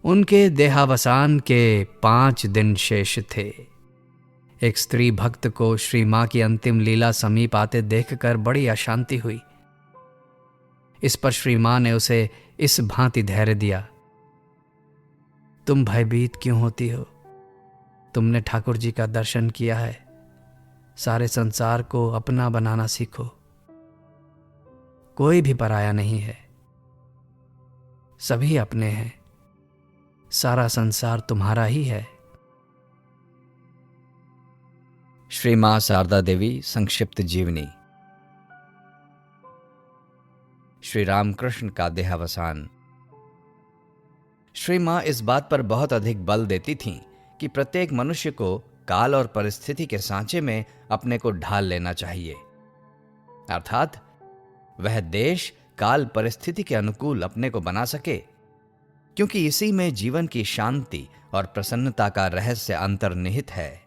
उनके देहावसान के 5 दिन शेष थे। एक स्त्री भक्त को श्री मां की अंतिम लीला समीप आते देखकर बड़ी अशांति हुई। इस पर श्री मां ने उसे इस भांति धैर्य दिया, तुम भयभीत क्यों होती हो? तुमने ठाकुर जी का दर्शन किया है, सारे संसार को अपना बनाना सीखो। कोई भी पराया नहीं है, सभी अपने हैं, सारा संसार तुम्हारा ही है। श्री मां शारदा देवी संक्षिप्त जीवनी। श्री रामकृष्ण का देहावसान। श्री मां इस बात पर बहुत अधिक बल देती थीं कि प्रत्येक मनुष्य को काल और परिस्थिति के सांचे में अपने को ढाल लेना चाहिए, अर्थात वह देश काल परिस्थिति के अनुकूल अपने को बना सके, क्योंकि इसी में जीवन की शांति और प्रसन्नता का रहस्य अंतर्निहित है।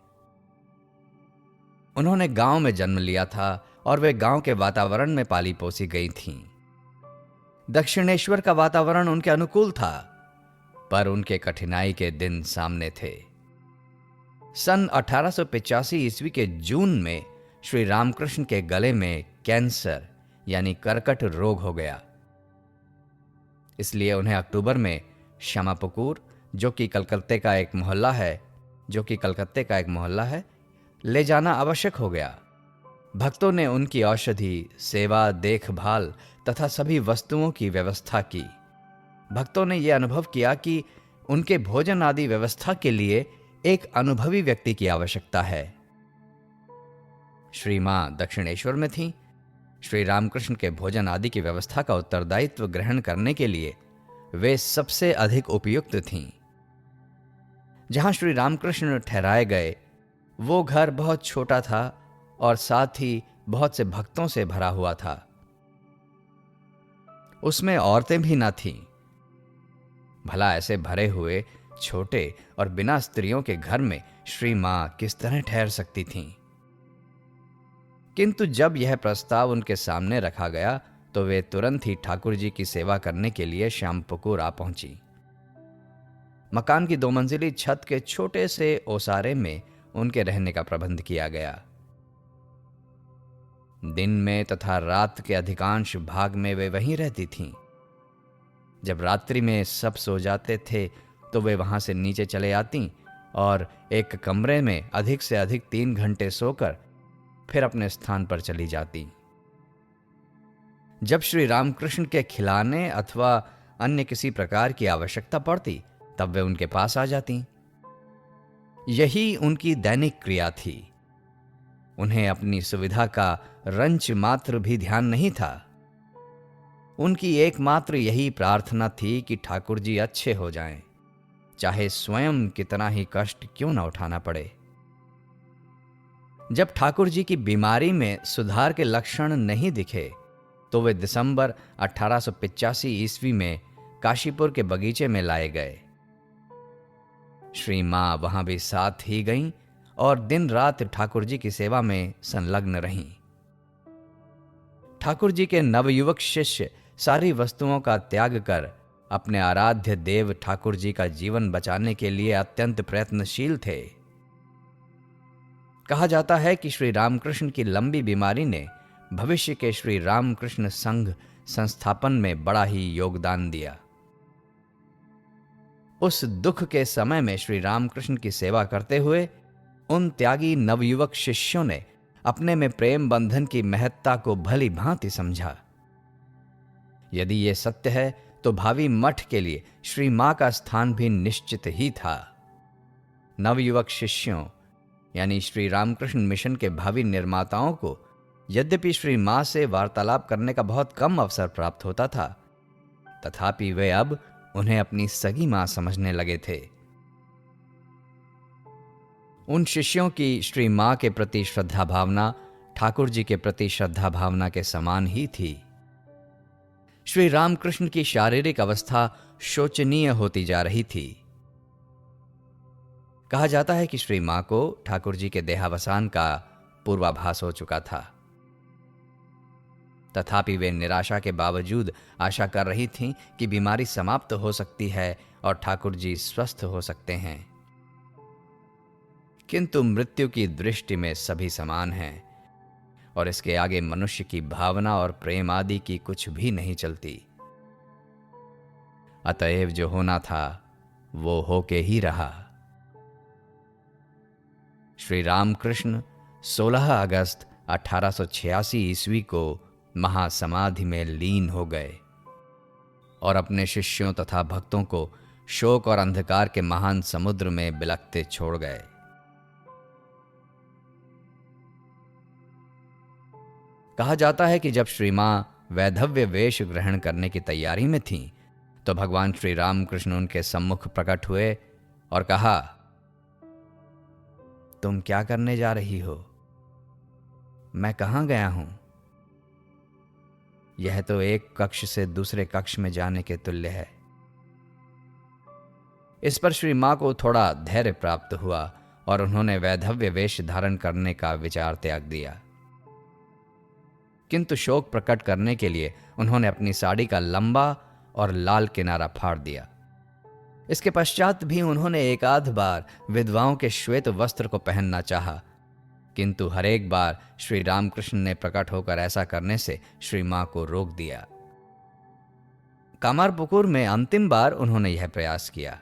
उन्होंने गांव में जन्म लिया था और वे गांव के वातावरण में पाली पोसी गई थीं। दक्षिणेश्वर का वातावरण उनके अनुकूल था, पर उनके कठिनाई के दिन सामने थे। सन 1885 ईस्वी के जून में श्री रामकृष्ण के गले में कैंसर यानी कर्कट रोग हो गया। इसलिए उन्हें अक्टूबर में श्यामापुकुर, जो कि कलकत्ते का एक मोहल्ला है, ले जाना आवश्यक हो गया। भक्तों ने उनकी औषधि, सेवा, देखभाल तथा सभी वस्तुओं की व्यवस्था की। भक्तों ने यह अनुभव किया कि उनके भोजन आदि व्यवस्था के लिए एक अनुभवी व्यक्ति की आवश्यकता है। श्री मां दक्षिणेश्वर में थीं। श्री रामकृष्ण के भोजन आदि की व्यवस्था का उत्तरदायित्व ग्रहण करने के लिए वे सबसे अधिक उपयुक्त थीं। जहां श्री रामकृष्ण ठहराए गए वो घर बहुत छोटा था और साथ ही बहुत से भक्तों से भरा हुआ था। उसमें औरतें भी न थीं। भला ऐसे भरे हुए छोटे और बिना स्त्रियों के घर में श्री मां किस तरह ठहर सकती थीं? किंतु जब यह प्रस्ताव उनके सामने रखा गया तो वे तुरंत ही ठाकुर जी की सेवा करने के लिए श्यामपुकुर आ पहुंची। मकान की 2 मंजिली छत के छोटे से ओसारे में उनके रहने का प्रबंध किया गया। दिन में तथा रात के अधिकांश भाग में वे वहीं रहती थीं। जब रात्रि में सब सो जाते थे तो वे वहां से नीचे चले आती और एक कमरे में अधिक से अधिक 3 घंटे सोकर फिर अपने स्थान पर चली जाती। जब श्री रामकृष्ण के खिलाने अथवा अन्य किसी प्रकार की आवश्यकता पड़ती तब वे उनके पास आ जाती। यही उनकी दैनिक क्रिया थी। उन्हें अपनी सुविधा का रंच मात्र भी ध्यान नहीं था। उनकी एकमात्र यही प्रार्थना थी कि ठाकुर जी अच्छे हो जाएं, चाहे स्वयं कितना ही कष्ट क्यों न उठाना पड़े। जब ठाकुर जी की बीमारी में सुधार के लक्षण नहीं दिखे तो वे दिसंबर 1885 ईस्वी में काशीपुर के बगीचे में लाए गए। श्री मां वहां भी साथ ही गईं और दिन रात ठाकुर जी की सेवा में संलग्न रहीं। ठाकुर जी के नवयुवक शिष्य सारी वस्तुओं का त्याग कर अपने आराध्य देव ठाकुर जी का जीवन बचाने के लिए अत्यंत प्रयत्नशील थे। कहा जाता है कि श्री रामकृष्ण की लंबी बीमारी ने भविष्य के श्री रामकृष्ण संघ संस्थापन में बड़ा ही योगदान दिया। उस दुख के समय में श्री रामकृष्ण की सेवा करते हुए उन त्यागी नवयुवक शिष्यों ने अपने में प्रेम बंधन की महत्ता को भली भांति समझा। यदि यह सत्य है तो भावी मठ के लिए श्री मां का स्थान भी निश्चित ही था। नवयुवक शिष्यों यानी श्री रामकृष्ण मिशन के भावी निर्माताओं को यद्यपि श्री मां से वार्तालाप करने का बहुत कम अवसर प्राप्त होता था, तथापि वे अब उन्हें अपनी सगी मां समझने लगे थे। उन शिष्यों की श्री मां के प्रति श्रद्धा भावना ठाकुर जी के प्रति श्रद्धा भावना के समान ही थी। श्री रामकृष्ण की शारीरिक अवस्था शोचनीय होती जा रही थी। कहा जाता है कि श्री मां को ठाकुर जी के देहावसान का पूर्वाभास हो चुका था, तथापि वे निराशा के बावजूद आशा कर रही थीं कि बीमारी समाप्त हो सकती है और ठाकुर जी स्वस्थ हो सकते हैं। किंतु मृत्यु की दृष्टि में सभी समान हैं और इसके आगे मनुष्य की भावना और प्रेम आदि की कुछ भी नहीं चलती। अतएव जो होना था वो होके ही रहा। श्री रामकृष्ण 16 अगस्त 1886 ईस्वी को महासमाधि में लीन हो गए और अपने शिष्यों तथा भक्तों को शोक और अंधकार के महान समुद्र में बिलखते छोड़ गए। कहा जाता है कि जब श्री मां वैधव्य वेश ग्रहण करने की तैयारी में थीं, तो भगवान श्री रामकृष्ण उनके सम्मुख प्रकट हुए और कहा, तुम क्या करने जा रही हो? मैं कहां गया हूं? यह तो एक कक्ष से दूसरे कक्ष में जाने के तुल्य है। इस पर श्री मां को थोड़ा धैर्य प्राप्त हुआ और उन्होंने वैधव्य वेश धारण करने का विचार त्याग दिया। किंतु शोक प्रकट करने के लिए उन्होंने अपनी साड़ी का लंबा और लाल किनारा फाड़ दिया। इसके पश्चात भी उन्होंने एक आध बार विधवाओं के श्वेत वस्त्र को पहनना चाहा, किंतु हर एक बार श्री रामकृष्ण ने प्रकट होकर ऐसा करने से श्री मां को रोक दिया। कामारपुकुर में अंतिम बार उन्होंने यह प्रयास किया।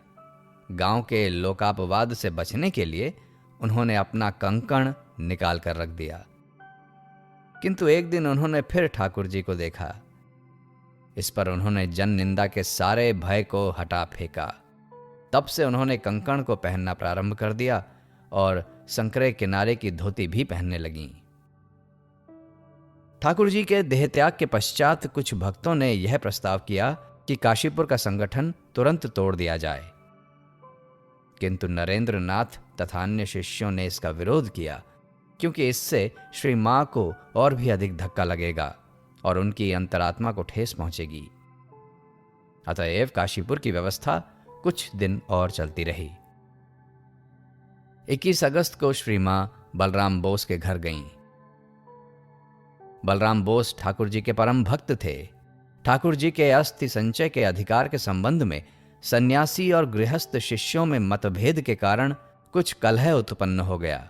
गांव के लोकापवाद से बचने के लिए उन्होंने अपना कंकण निकाल कर रख दिया। किंतु एक दिन उन्होंने फिर ठाकुर जी को देखा। इस पर उन्होंने जन निंदा के सारे भय को हटा फेंका। तब से उन्होंने कंकण को पहनना प्रारंभ कर दिया और संकरे किनारे की धोती भी पहनने लगीं। ठाकुर जी के देहत्याग के पश्चात कुछ भक्तों ने यह प्रस्ताव किया कि काशीपुर का संगठन तुरंत तोड़ दिया जाए, किंतु नरेंद्र नाथ तथा अन्य शिष्यों ने इसका विरोध किया, क्योंकि इससे श्री मां को और भी अधिक धक्का लगेगा और उनकी अंतरात्मा को ठेस पहुंचेगी। अतएव काशीपुर की व्यवस्था कुछ दिन और चलती रही। 21 अगस्त को श्री मां बलराम बोस के घर गईं। बलराम बोस ठाकुर जी के परम भक्त थे। ठाकुर जी के अस्थि संचय के अधिकार के संबंध में सन्यासी और गृहस्थ शिष्यों में मतभेद के कारण कुछ कलह उत्पन्न हो गया।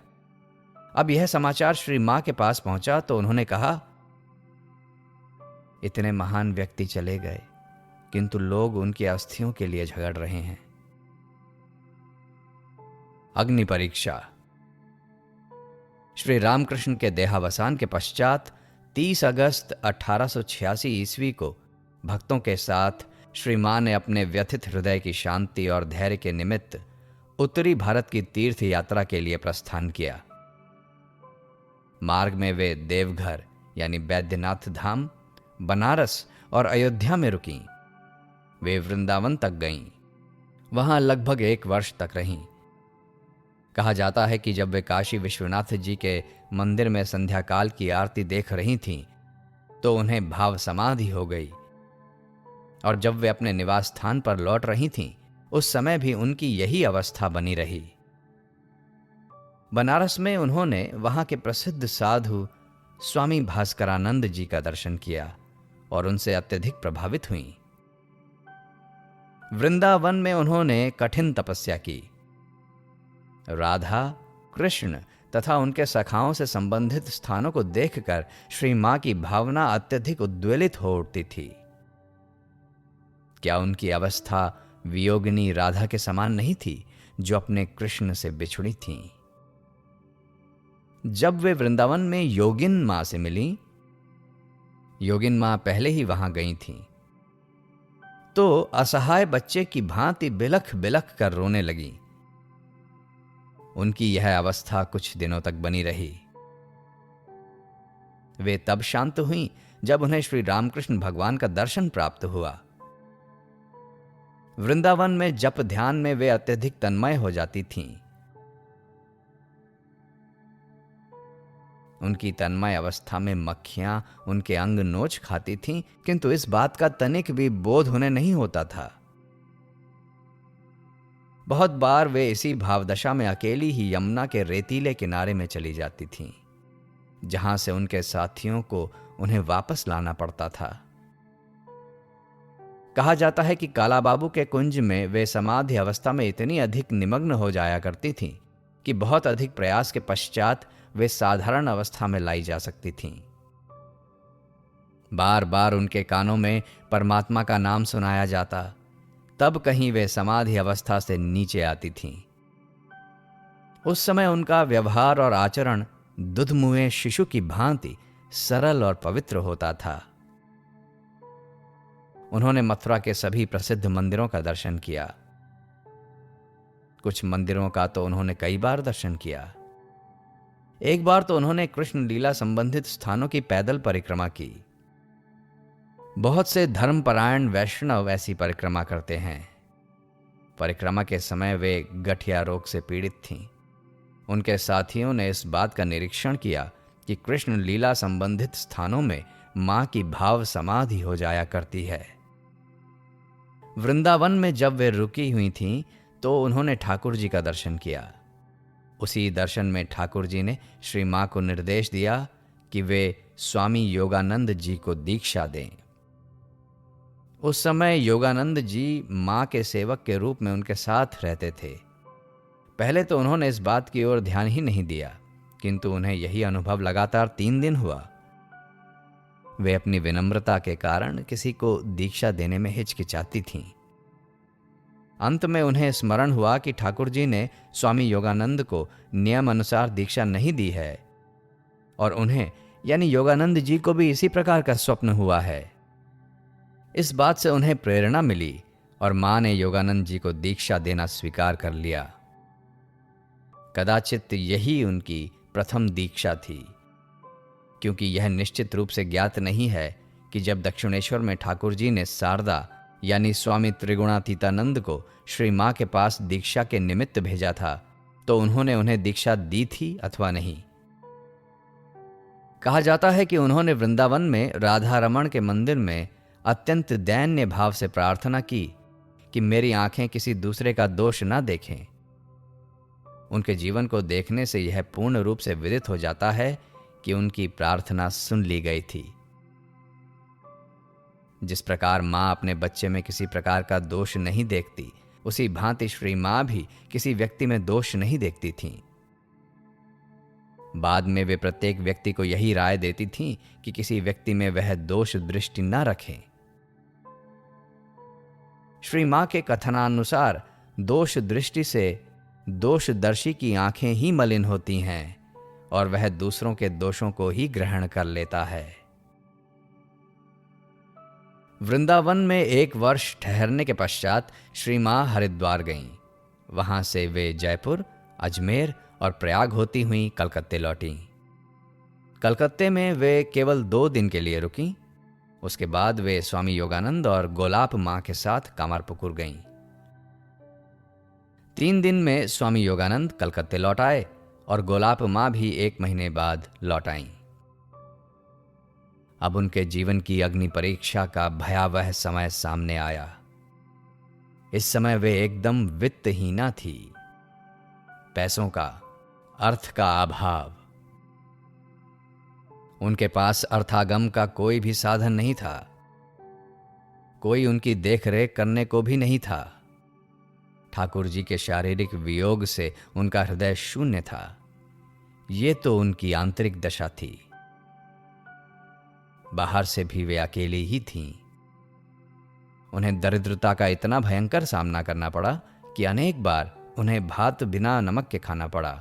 अब यह समाचार श्री मां के पास पहुंचा तो उन्होंने कहा, इतने महान व्यक्ति चले गए, किंतु लोग उनकी अस्थियों के लिए झगड़ रहे हैं। अग्नि परीक्षा। श्री रामकृष्ण के देहावसान के पश्चात 30 अगस्त 1886 ईस्वी को भक्तों के साथ श्री मां ने अपने व्यथित हृदय की शांति और धैर्य के निमित्त उत्तरी भारत की तीर्थ यात्रा के लिए प्रस्थान किया। मार्ग में वे देवघर यानी बैद्यनाथ धाम, बनारस और अयोध्या में रुकीं। वे वृंदावन तक गईं। वहां लगभग 1 वर्ष तक रहीं। कहा जाता है कि जब वे काशी विश्वनाथ जी के मंदिर में संध्या काल की आरती देख रही थीं, तो उन्हें भाव समाधि हो गई, और जब वे अपने निवास स्थान पर लौट रही थीं, उस समय भी उनकी यही अवस्था बनी रही। बनारस में उन्होंने वहां के प्रसिद्ध साधु स्वामी भास्करानंद जी का दर्शन किया और उनसे अत्यधिक प्रभावित हुईं। वृंदावन में उन्होंने कठिन तपस्या की। राधा, कृष्ण तथा उनके सखाओं से संबंधित स्थानों को देखकर श्री मां की भावना अत्यधिक उद्वेलित हो उठती थी। क्या उनकी अवस्था वियोगिनी राधा के समान नहीं थी, जो अपने कृष्ण से बिछुड़ी थीं? जब वे वृंदावन में योगिन मां से मिली, योगिन मां पहले ही वहां गई थीं, तो असहाय बच्चे की भांति बिलख बिलख कर रोने लगी। उनकी यह अवस्था कुछ दिनों तक बनी रही। वे तब शांत हुईं जब उन्हें श्री रामकृष्ण भगवान का दर्शन प्राप्त हुआ। वृंदावन में जप ध्यान में वे अत्यधिक तन्मय हो जाती थीं। उनकी तन्मय अवस्था में मक्खियां उनके अंग नोच खाती थीं, किंतु इस बात का तनिक भी बोध उन्हें नहीं होता था। बहुत बार वे इसी भावदशा में अकेली ही यमुना के रेतीले किनारे में चली जाती थीं, जहां से उनके साथियों को उन्हें वापस लाना पड़ता था। कहा जाता है कि काला बाबू के कुंज में वे समाधि अवस्था में इतनी अधिक निमग्न हो जाया करती थीं कि बहुत अधिक प्रयास के पश्चात वे साधारण अवस्था में लाई जा सकती थीं। बार बार उनके कानों में परमात्मा का नाम सुनाया जाता, तब कहीं वे समाधि अवस्था से नीचे आती थीं। उस समय उनका व्यवहार और आचरण दुधमुए शिशु की भांति सरल और पवित्र होता था। उन्होंने मथुरा के सभी प्रसिद्ध मंदिरों का दर्शन किया। कुछ मंदिरों का तो उन्होंने कई बार दर्शन किया। एक बार तो उन्होंने कृष्ण लीला संबंधित स्थानों की पैदल परिक्रमा की। बहुत से धर्मपरायण वैष्णव ऐसी परिक्रमा करते हैं। परिक्रमा के समय वे गठिया रोग से पीड़ित थीं। उनके साथियों ने इस बात का निरीक्षण किया कि कृष्ण लीला संबंधित स्थानों में मां की भाव समाधि हो जाया करती है। वृंदावन में जब वे रुकी हुई थीं तो उन्होंने ठाकुर जी का दर्शन किया। उसी दर्शन में ठाकुर जी ने श्री मां को निर्देश दिया कि वे स्वामी योगानंद जी को दीक्षा दें। उस समय योगानंद जी मां के सेवक के रूप में उनके साथ रहते थे। पहले तो उन्होंने इस बात की ओर ध्यान ही नहीं दिया, किंतु उन्हें यही अनुभव लगातार 3 दिन हुआ। वे अपनी विनम्रता के कारण किसी को दीक्षा देने में हिचकिचाती थीं। अंत में उन्हें स्मरण हुआ कि ठाकुर जी ने स्वामी योगानंद को नियम अनुसार दीक्षा नहीं दी है और उन्हें यानी योगानंद जी को भी इसी प्रकार का स्वप्न हुआ है। इस बात से उन्हें प्रेरणा मिली और मां ने योगानंद जी को दीक्षा देना स्वीकार कर लिया। कदाचित यही उनकी प्रथम दीक्षा थी, क्योंकि यह निश्चित रूप से ज्ञात नहीं है कि जब दक्षिणेश्वर में ठाकुर जी ने शारदा यानी स्वामी त्रिगुणातीतानंद को श्री मां के पास दीक्षा के निमित्त भेजा था तो उन्होंने उन्हें दीक्षा दी थी अथवा नहीं। कहा जाता है कि उन्होंने वृंदावन में राधा रमण के मंदिर में अत्यंत दैन्य भाव से प्रार्थना की कि मेरी आंखें किसी दूसरे का दोष न देखें। उनके जीवन को देखने से यह पूर्ण रूप से विदित हो जाता है कि उनकी प्रार्थना सुन ली गई थी। जिस प्रकार मां अपने बच्चे में किसी प्रकार का दोष नहीं देखती, उसी भांति श्री मां भी किसी व्यक्ति में दोष नहीं देखती थीं। बाद में वे प्रत्येक व्यक्ति को यही राय देती थीं कि किसी व्यक्ति में वह दोष दृष्टि न रखें। श्री मां के कथनानुसार दोष दृष्टि से दोषदर्शी की आंखें ही मलिन होती हैं और वह दूसरों के दोषों को ही ग्रहण कर लेता है। वृंदावन में 1 वर्ष ठहरने के पश्चात श्री मां हरिद्वार गईं। वहां से वे जयपुर, अजमेर और प्रयाग होती हुई कलकत्ते लौटीं। कलकत्ते में वे केवल 2 दिन के लिए रुकीं। उसके बाद वे स्वामी योगानंद और गोलाप मां के साथ कामारपुकुर गईं। 3 दिन में स्वामी योगानंद कलकत्ते लौट आए और गोलाप मां भी 1 महीने बाद लौट आईं। अब उनके जीवन की अग्नि परीक्षा का भयावह समय सामने आया। इस समय वे एकदम वित्तहीना थी। पैसों का, अर्थ का अभाव। उनके पास अर्थागम का कोई भी साधन नहीं था। कोई उनकी देखरेख करने को भी नहीं था। ठाकुर जी के शारीरिक वियोग से उनका हृदय शून्य था। ये तो उनकी आंतरिक दशा थी। बाहर से भी वे अकेली ही थीं। उन्हें दरिद्रता का इतना भयंकर सामना करना पड़ा कि अनेक बार उन्हें भात बिना नमक के खाना पड़ा।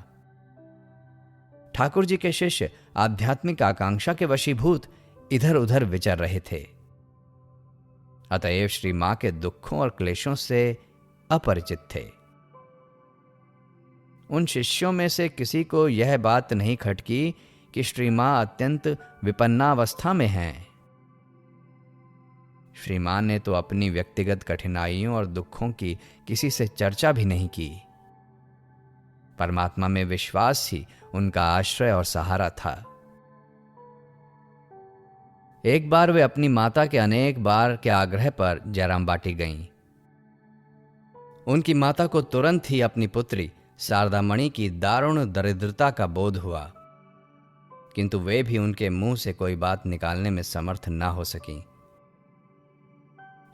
ठाकुर जी के शिष्य आध्यात्मिक आकांक्षा के वशीभूत इधर उधर विचर रहे थे। अतएव श्री मां के दुखों और क्लेशों से अपरिचित थे। उन शिष्यों में से किसी को यह बात नहीं खटकी कि श्री मां अत्यंत विपन्नावस्था में हैं। श्री मां ने तो अपनी व्यक्तिगत कठिनाइयों और दुखों की किसी से चर्चा भी नहीं की। परमात्मा में विश्वास ही उनका आश्रय और सहारा था। एक बार वे अपनी माता के अनेक बार के आग्रह पर जयराम बाटी गईं। उनकी माता को तुरंत ही अपनी पुत्री शारदामणि की दारुण दरिद्रता का बोध हुआ, किंतु वे भी उनके मुंह से कोई बात निकालने में समर्थ न हो सकी।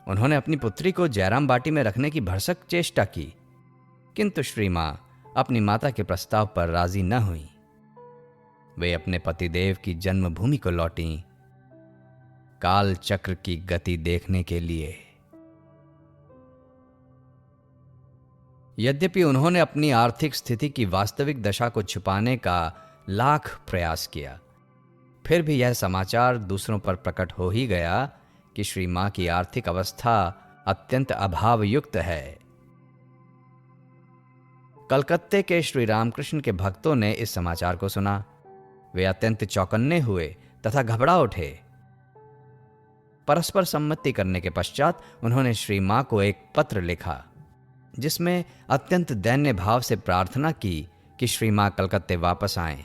उन्होंने अपनी पुत्री को जयराम बाटी में रखने की भरसक चेष्टा की, किंतु श्री मां अपनी माता के प्रस्ताव पर राजी न हुई। वे अपने पतिदेव की जन्मभूमि को लौटी, काल चक्र की गति देखने के लिए। यद्यपि उन्होंने अपनी आर्थिक स्थिति की वास्तविक दशा को छुपाने का लाख प्रयास किया, फिर भी यह समाचार दूसरों पर प्रकट हो ही गया कि श्री मां की आर्थिक अवस्था अत्यंत अभावयुक्त है। कलकत्ते के श्री रामकृष्ण के भक्तों ने इस समाचार को सुना। वे अत्यंत चौकन्ने हुए तथा घबरा उठे। परस्पर सम्मति करने के पश्चात उन्होंने श्री मां को एक पत्र लिखा, जिसमें अत्यंत दैन्य भाव से प्रार्थना की कि श्री मां कलकत्ते वापस आएं।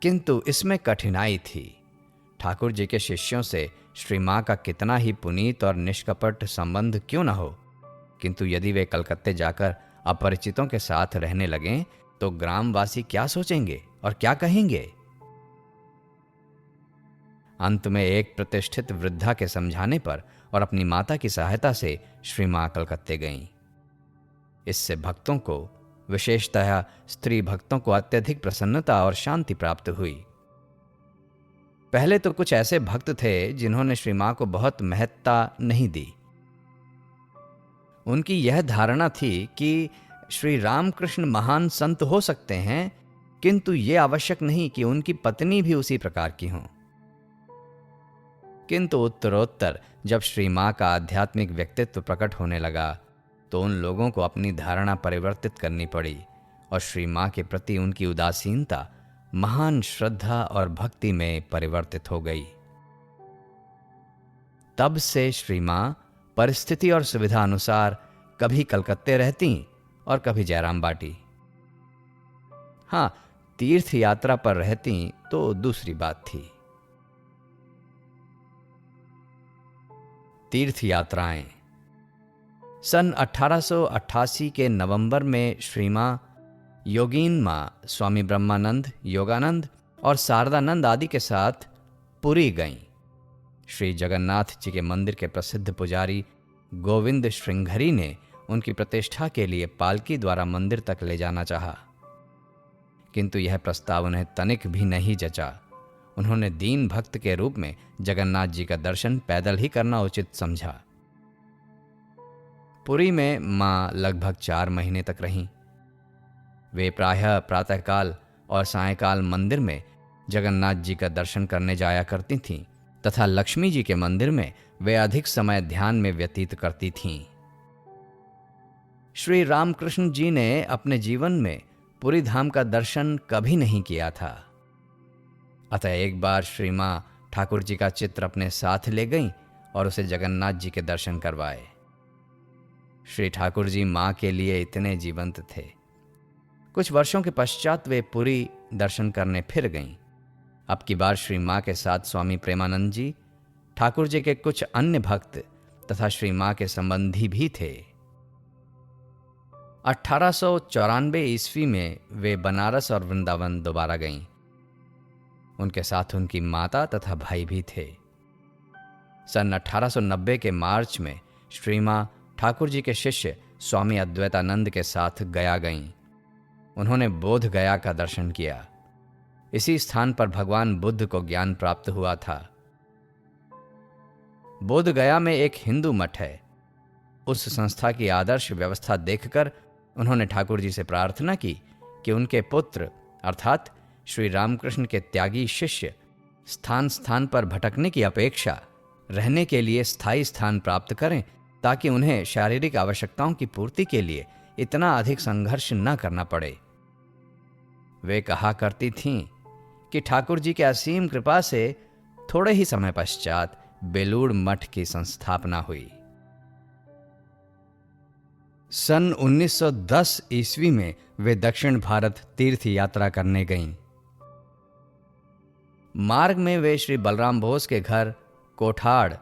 किंतु इसमें कठिनाई थी। ठाकुर जी के शिष्यों से श्री मां का कितना ही पुनीत और निष्कपट संबंध क्यों न हो, किंतु यदि वे कलकत्ते जाकर अपरिचितों के साथ रहने लगें तो ग्रामवासी क्या सोचेंगे और क्या कहेंगे। अंत में एक प्रतिष्ठित वृद्धा के समझाने पर और अपनी माता की सहायता से श्री मां कलकत्ते गईं। इससे भक्तों को, विशेषतः स्त्री भक्तों को अत्यधिक प्रसन्नता और शांति प्राप्त हुई। पहले तो कुछ ऐसे भक्त थे जिन्होंने श्री मां को बहुत महत्ता नहीं दी। उनकी यह धारणा थी कि श्री रामकृष्ण महान संत हो सकते हैं, किंतु यह आवश्यक नहीं कि उनकी पत्नी भी उसी प्रकार की हों। किंतु उत्तरोत्तर जब श्री मां का आध्यात्मिक व्यक्तित्व प्रकट होने लगा तो उन लोगों को अपनी धारणा परिवर्तित करनी पड़ी और श्री मां के प्रति उनकी उदासीनता महान श्रद्धा और भक्ति में परिवर्तित हो गई। तब से श्री मां परिस्थिति और सुविधा अनुसार कभी कलकत्ते रहती और कभी जयराम बाटी। हां, तीर्थ यात्रा पर रहती तो दूसरी बात थी। तीर्थ यात्राएं। सन 1888 के नवंबर में श्री मां योगीन मां स्वामी ब्रह्मानंद, योगानंद और शारदानंद आदि के साथ पुरी गईं। श्री जगन्नाथ जी के मंदिर के प्रसिद्ध पुजारी गोविंद श्रृंघरी ने उनकी प्रतिष्ठा के लिए पालकी द्वारा मंदिर तक ले जाना चाहा, किंतु यह प्रस्ताव उन्हें तनिक भी नहीं जचा। उन्होंने दीन भक्त के रूप में जगन्नाथ जी का दर्शन पैदल ही करना उचित समझा। पुरी में मां लगभग 4 महीने तक रहीं। वे प्रायः प्रातःकाल और सायंकाल मंदिर में जगन्नाथ जी का दर्शन करने जाया करती थीं तथा लक्ष्मी जी के मंदिर में वे अधिक समय ध्यान में व्यतीत करती थीं। श्री रामकृष्ण जी ने अपने जीवन में पुरी धाम का दर्शन कभी नहीं किया था। अतः एक बार श्री मां ठाकुर जी का चित्र अपने साथ ले गईं और उसे जगन्नाथ जी के दर्शन करवाए। श्री ठाकुर जी मां के लिए इतने जीवंत थे। कुछ वर्षों के पश्चात वे पुरी दर्शन करने फिर गईं। अब की बार श्री मां के साथ स्वामी प्रेमानंद जी, ठाकुर जी के कुछ अन्य भक्त तथा श्री मां के संबंधी भी थे। 1894 ईस्वी में वे बनारस और वृंदावन दोबारा गईं। उनके साथ उनकी माता तथा भाई भी थे। सन 1890 के मार्च में श्री मां ठाकुर जी के शिष्य स्वामी अद्वैतानंद के साथ गया गईं। उन्होंने बोध गया का दर्शन किया। इसी स्थान पर भगवान बुद्ध को ज्ञान प्राप्त हुआ था। बोध गया में एक हिंदू मठ है। उस संस्था की आदर्श व्यवस्था देखकर उन्होंने ठाकुर जी से प्रार्थना की कि उनके पुत्र अर्थात श्री रामकृष्ण के त्यागी शिष्य स्थान स्थान पर भटकने की अपेक्षा रहने के लिए स्थायी स्थान प्राप्त करें, ताकि उन्हें शारीरिक आवश्यकताओं की पूर्ति के लिए इतना अधिक संघर्ष न करना पड़े। वे कहा करती थीं कि ठाकुर जी के असीम कृपा से थोड़े ही समय पश्चात बेलूड़ मठ की संस्थापना हुई। सन 1910 ईस्वी में वे दक्षिण भारत तीर्थ यात्रा करने गईं। मार्ग में वे श्री बलराम बोस के घर कोठाड़,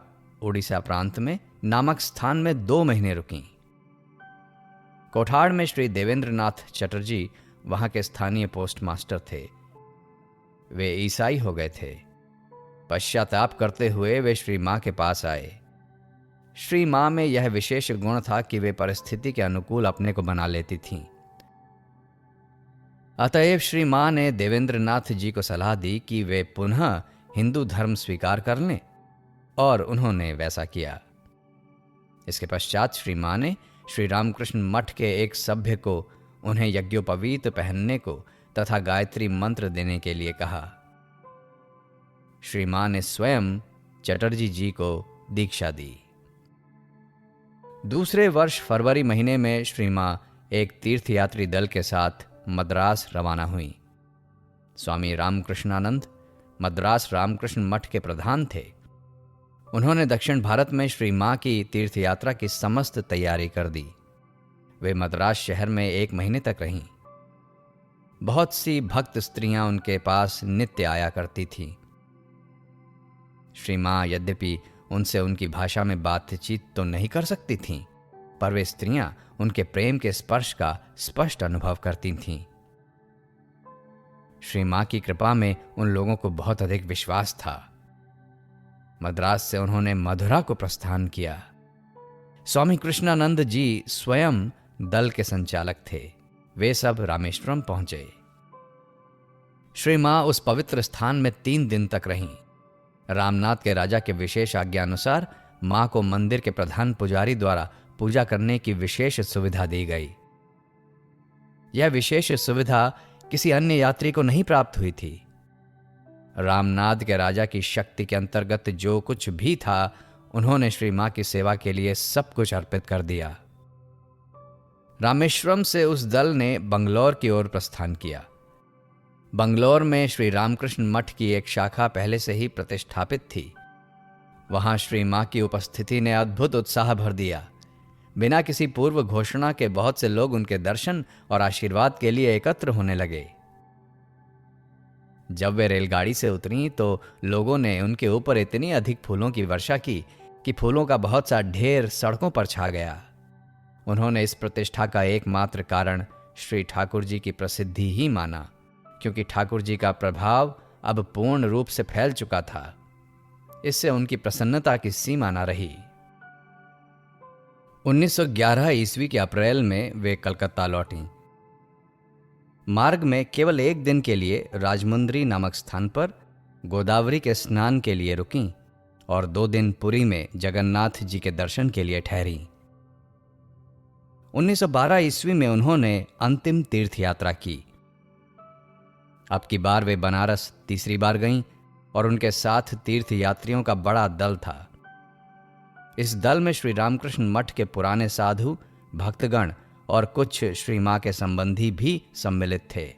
उड़ीसा प्रांत में नामक स्थान में 2 महीने रुकीं। कोठाड़ में श्री देवेंद्रनाथ चटर्जी वहां के स्थानीय पोस्ट मास्टर थे। वे ईसाई हो गए थे। पश्चाताप करते हुए वे श्री मां के पास आए। श्री मां में यह विशेष गुण था कि वे परिस्थिति के अनुकूल अपने को बना लेती थीं। अतएव श्री मां ने देवेंद्रनाथ जी को सलाह दी कि वे पुनः हिंदू धर्म स्वीकार कर लें, और उन्होंने वैसा किया। इसके पश्चात श्री मां ने श्री रामकृष्ण मठ के एक सभ्य को उन्हें यज्ञोपवीत पहनने को तथा गायत्री मंत्र देने के लिए कहा। श्री मां ने स्वयं चटर्जी जी को दीक्षा दी। दूसरे वर्ष फरवरी महीने में श्री मां एक तीर्थयात्री दल के साथ मद्रास रवाना हुई। स्वामी रामकृष्णानंद मद्रास रामकृष्ण मठ के प्रधान थे। उन्होंने दक्षिण भारत में श्री मां की तीर्थयात्रा की समस्त तैयारी कर दी। वे मद्रास शहर में 1 महीने तक रहीं। बहुत सी भक्त स्त्रियां उनके पास नित्य आया करती थीं। श्री मां यद्यपि उनसे उनकी भाषा में बातचीत तो नहीं कर सकती थीं, पर वे स्त्रियां उनके प्रेम के स्पर्श का स्पष्ट अनुभव करती थीं। श्री मां की कृपा में उन लोगों को बहुत अधिक विश्वास था। मद्रास से उन्होंने मधुरा को प्रस्थान किया। स्वामी कृष्णानंद जी स्वयं दल के संचालक थे। वे सब रामेश्वरम पहुंचे। श्री मां उस पवित्र स्थान में 3 दिन तक रहीं। रामनाथ के राजा के विशेष आज्ञानुसार मां को मंदिर के प्रधान पुजारी द्वारा पूजा करने की विशेष सुविधा दी गई। यह विशेष सुविधा किसी अन्य यात्री को नहीं प्राप्त हुई थी। रामनाथ के राजा की शक्ति के अंतर्गत जो कुछ भी था, उन्होंने श्री मां की सेवा के लिए सब कुछ अर्पित कर दिया। रामेश्वरम से उस दल ने बंगलौर की ओर प्रस्थान किया। बंगलौर में श्री रामकृष्ण मठ की एक शाखा पहले से ही प्रतिष्ठापित थी। वहां श्री मां की उपस्थिति ने अद्भुत उत्साह भर दिया। बिना किसी पूर्व घोषणा के बहुत से लोग उनके दर्शन और आशीर्वाद के लिए एकत्र होने लगे। जब वे रेलगाड़ी से उतरी तो लोगों ने उनके ऊपर इतनी अधिक फूलों की वर्षा की कि फूलों का बहुत सा ढेर सड़कों पर छा गया। उन्होंने इस प्रतिष्ठा का एकमात्र कारण श्री ठाकुर जी की प्रसिद्धि ही माना, क्योंकि ठाकुर जी का प्रभाव अब पूर्ण रूप से फैल चुका था। इससे उनकी प्रसन्नता की सीमा न रही। 1911 ईस्वी के अप्रैल में वे कलकत्ता लौटीं। मार्ग में केवल 1 दिन के लिए राजमुंद्री नामक स्थान पर गोदावरी के स्नान के लिए रुकीं और 2 दिन पुरी में जगन्नाथ जी के दर्शन के लिए ठहरी। 1912 ईस्वी में उन्होंने अंतिम तीर्थ यात्रा की। अब की बार वे बनारस तीसरी बार गईं और उनके साथ तीर्थ यात्रियों का बड़ा दल था। इस दल में श्री रामकृष्ण मठ के पुराने साधु, भक्तगण और कुछ श्री मां के संबंधी भी सम्मिलित थे।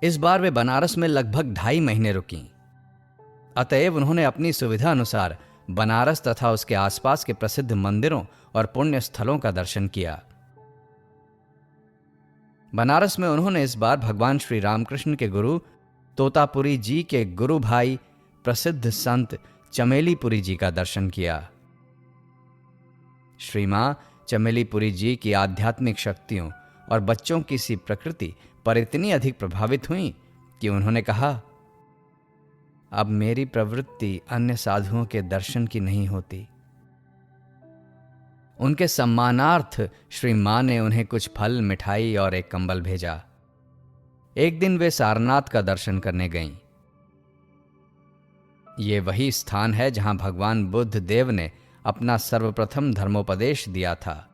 इस बार वे बनारस में लगभग 2.5 महीने रुकीं। अतएव उन्होंने अपनी सुविधा अनुसार बनारस तथा उसके आसपास के प्रसिद्ध मंदिरों और पुण्य स्थलों का दर्शन किया। बनारस में उन्होंने इस बार भगवान श्री रामकृष्ण के गुरु तोतापुरी जी के गुरु भाई प्रसिद्ध संत चमेलीपुरी जी का दर्शन किया। श्री मां चमेलीपुरी जी की आध्यात्मिक शक्तियों और बच्चों की सी प्रकृति पर इतनी अधिक प्रभावित हुई कि उन्होंने कहा, अब मेरी प्रवृत्ति अन्य साधुओं के दर्शन की नहीं होती। उनके सम्मानार्थ श्री मां ने उन्हें कुछ फल, मिठाई और एक कंबल भेजा। एक दिन वे सारनाथ का दर्शन करने गईं। ये वही स्थान है जहां भगवान बुद्ध देव ने अपना सर्वप्रथम धर्मोपदेश दिया था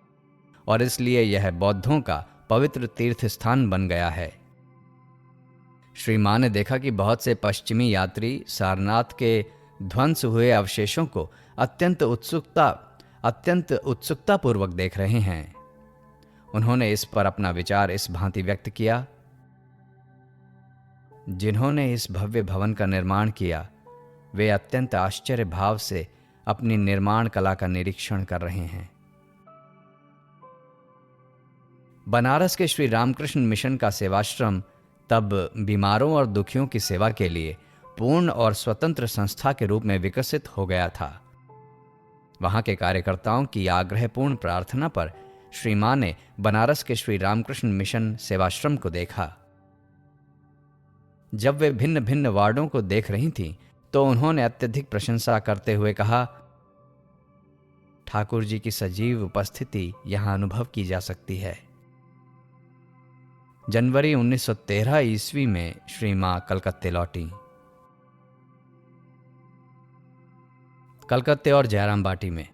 और इसलिए यह बौद्धों का पवित्र तीर्थ स्थान बन गया है। श्री मां ने देखा कि बहुत से पश्चिमी यात्री सारनाथ के ध्वंस हुए अवशेषों को अत्यंत उत्सुकतापूर्वक देख रहे हैं। उन्होंने इस पर अपना विचार इस भांति व्यक्त किया, जिन्होंने इस भव्य भवन का निर्माण किया वे अत्यंत आश्चर्य भाव से अपनी निर्माण कला का निरीक्षण कर रहे हैं। बनारस के श्री रामकृष्ण मिशन का सेवाश्रम तब बीमारों और दुखियों की सेवा के लिए पूर्ण और स्वतंत्र संस्था के रूप में विकसित हो गया था। वहां के कार्यकर्ताओं की आग्रहपूर्ण प्रार्थना पर श्री मां ने बनारस के श्री रामकृष्ण मिशन सेवाश्रम को देखा। जब वे भिन्न भिन्न वार्डों को देख रही थीं, तो उन्होंने अत्यधिक प्रशंसा करते हुए कहा, ठाकुर जी की सजीव उपस्थिति यहां अनुभव की जा सकती है। जनवरी 1913 ईस्वी में श्री मां कलकत्ते लौटी। कलकत्ते और जयराम बाटी में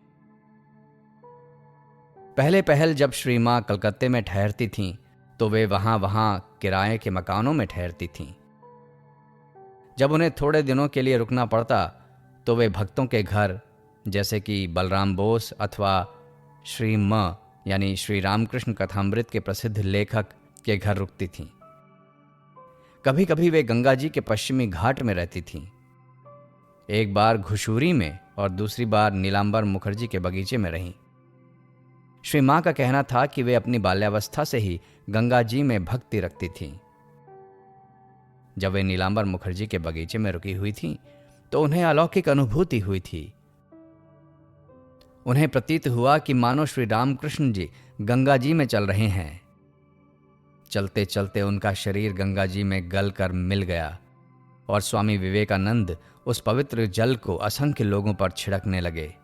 पहले पहल जब श्री मां कलकत्ते में ठहरती थीं, तो वे वहां किराए के मकानों में ठहरती थीं। जब उन्हें थोड़े दिनों के लिए रुकना पड़ता, तो वे भक्तों के घर, जैसे कि बलराम बोस अथवा श्री म यानी श्री रामकृष्ण कथामृत के प्रसिद्ध लेखक के घर रुकती थीं। कभी कभी वे गंगा जी के पश्चिमी घाट में रहती थीं। एक बार घुशूरी में और दूसरी बार नीलांबर मुखर्जी के बगीचे में रहीं। श्री मां का कहना था कि वे अपनी बाल्यावस्था से ही गंगा जी में भक्ति रखती थीं। जब वे नीलांबर मुखर्जी के बगीचे में रुकी हुई थीं, तो उन्हें अलौकिक अनुभूति हुई थी। उन्हें प्रतीत हुआ कि मानो श्री रामकृष्ण जी गंगा जी में चल रहे हैं। चलते चलते उनका शरीर गंगा जी में गल कर मिल गया और स्वामी विवेकानंद उस पवित्र जल को असंख्य लोगों पर छिड़कने लगे।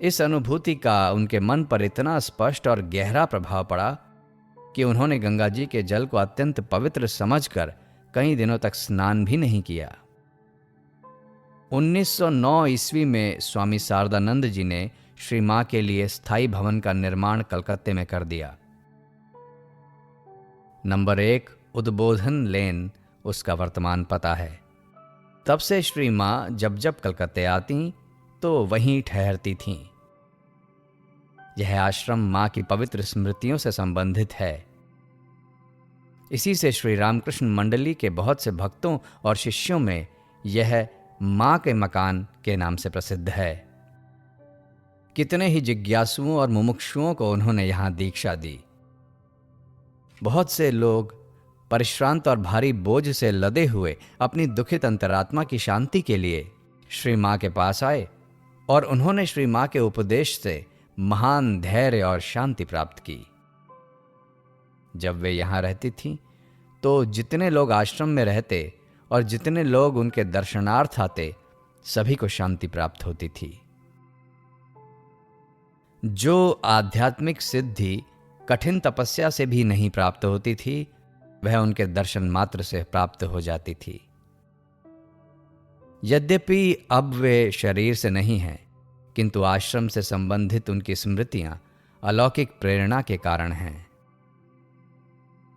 इस अनुभूति का उनके मन पर इतना स्पष्ट और गहरा प्रभाव पड़ा कि उन्होंने गंगा जी के जल को अत्यंत पवित्र समझकर कई दिनों तक स्नान भी नहीं किया। 1909 ईस्वी में स्वामी शारदानंद जी ने श्री मां के लिए स्थायी भवन का निर्माण कलकत्ते में कर दिया। नंबर 1 उद्बोधन लेन उसका वर्तमान पता है। तब से श्री मां जब जब कलकत्ते आती तो वहीं ठहरती थीं। यह आश्रम मां की पवित्र स्मृतियों से संबंधित है। इसी से श्री रामकृष्ण मंडली के बहुत से भक्तों और शिष्यों में यह मां के मकान के नाम से प्रसिद्ध है। कितने ही जिज्ञासुओं और मुमुक्षुओं को उन्होंने यहां दीक्षा दी। बहुत से लोग परिश्रांत और भारी बोझ से लदे हुए अपनी दुखित अंतरात्मा की शांति के लिए श्री मां के पास आए और उन्होंने श्री मां के उपदेश से महान धैर्य और शांति प्राप्त की। जब वे यहां रहती थीं, तो जितने लोग आश्रम में रहते और जितने लोग उनके दर्शनार्थ आते, सभी को शांति प्राप्त होती थी। जो आध्यात्मिक सिद्धि कठिन तपस्या से भी नहीं प्राप्त होती थी, वह उनके दर्शन मात्र से प्राप्त हो जाती थी। यद्यपि अब वे शरीर से नहीं हैं, किंतु आश्रम से संबंधित उनकी स्मृतियां अलौकिक प्रेरणा के कारण हैं।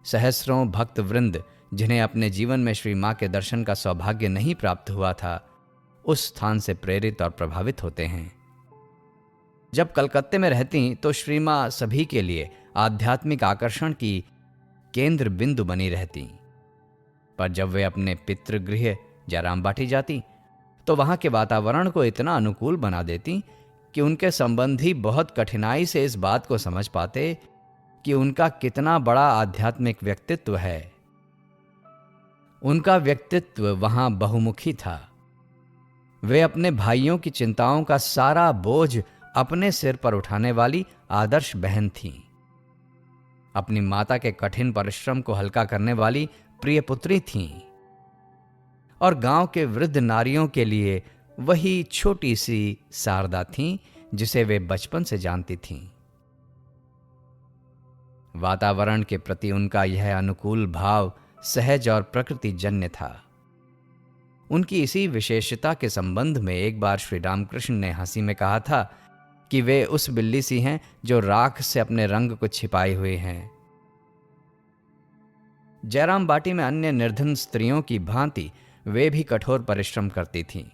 सहस्रों भक्त वृंद जिन्हें अपने जीवन में श्री मां के दर्शन का सौभाग्य नहीं प्राप्त हुआ था, उस स्थान से प्रेरित और प्रभावित होते हैं। जब कलकत्ते में रहती तो श्री मां सभी के लिए आध्यात्मिक आकर्षण की केंद्र बिंदु बनी रहती। पर जब वे अपने पितृगृह जयराम बाटी जाती, तो वहां के वातावरण को इतना अनुकूल बना देती कि उनके संबंधी बहुत कठिनाई से इस बात को समझ पाते कि उनका कितना बड़ा आध्यात्मिक व्यक्तित्व है। उनका व्यक्तित्व वहां बहुमुखी था। वे अपने भाइयों की चिंताओं का सारा बोझ अपने सिर पर उठाने वाली आदर्श बहन थीं। अपनी माता के कठिन परिश्रम को हल्का करने वाली प्रिय पुत्री थीं और गांव के वृद्ध नारियों के लिए वही छोटी सी शारदा थीं जिसे वे बचपन से जानती थीं। वातावरण के प्रति उनका यह अनुकूल भाव सहज और प्रकृति जन्य था। उनकी इसी विशेषता के संबंध में एक बार श्री रामकृष्ण ने हंसी में कहा था कि वे उस बिल्ली सी हैं जो राख से अपने रंग को छिपाए हुए हैं। जयराम बाटी में अन्य निर्धन स्त्रियों की भांति वे भी कठोर परिश्रम करती थीं।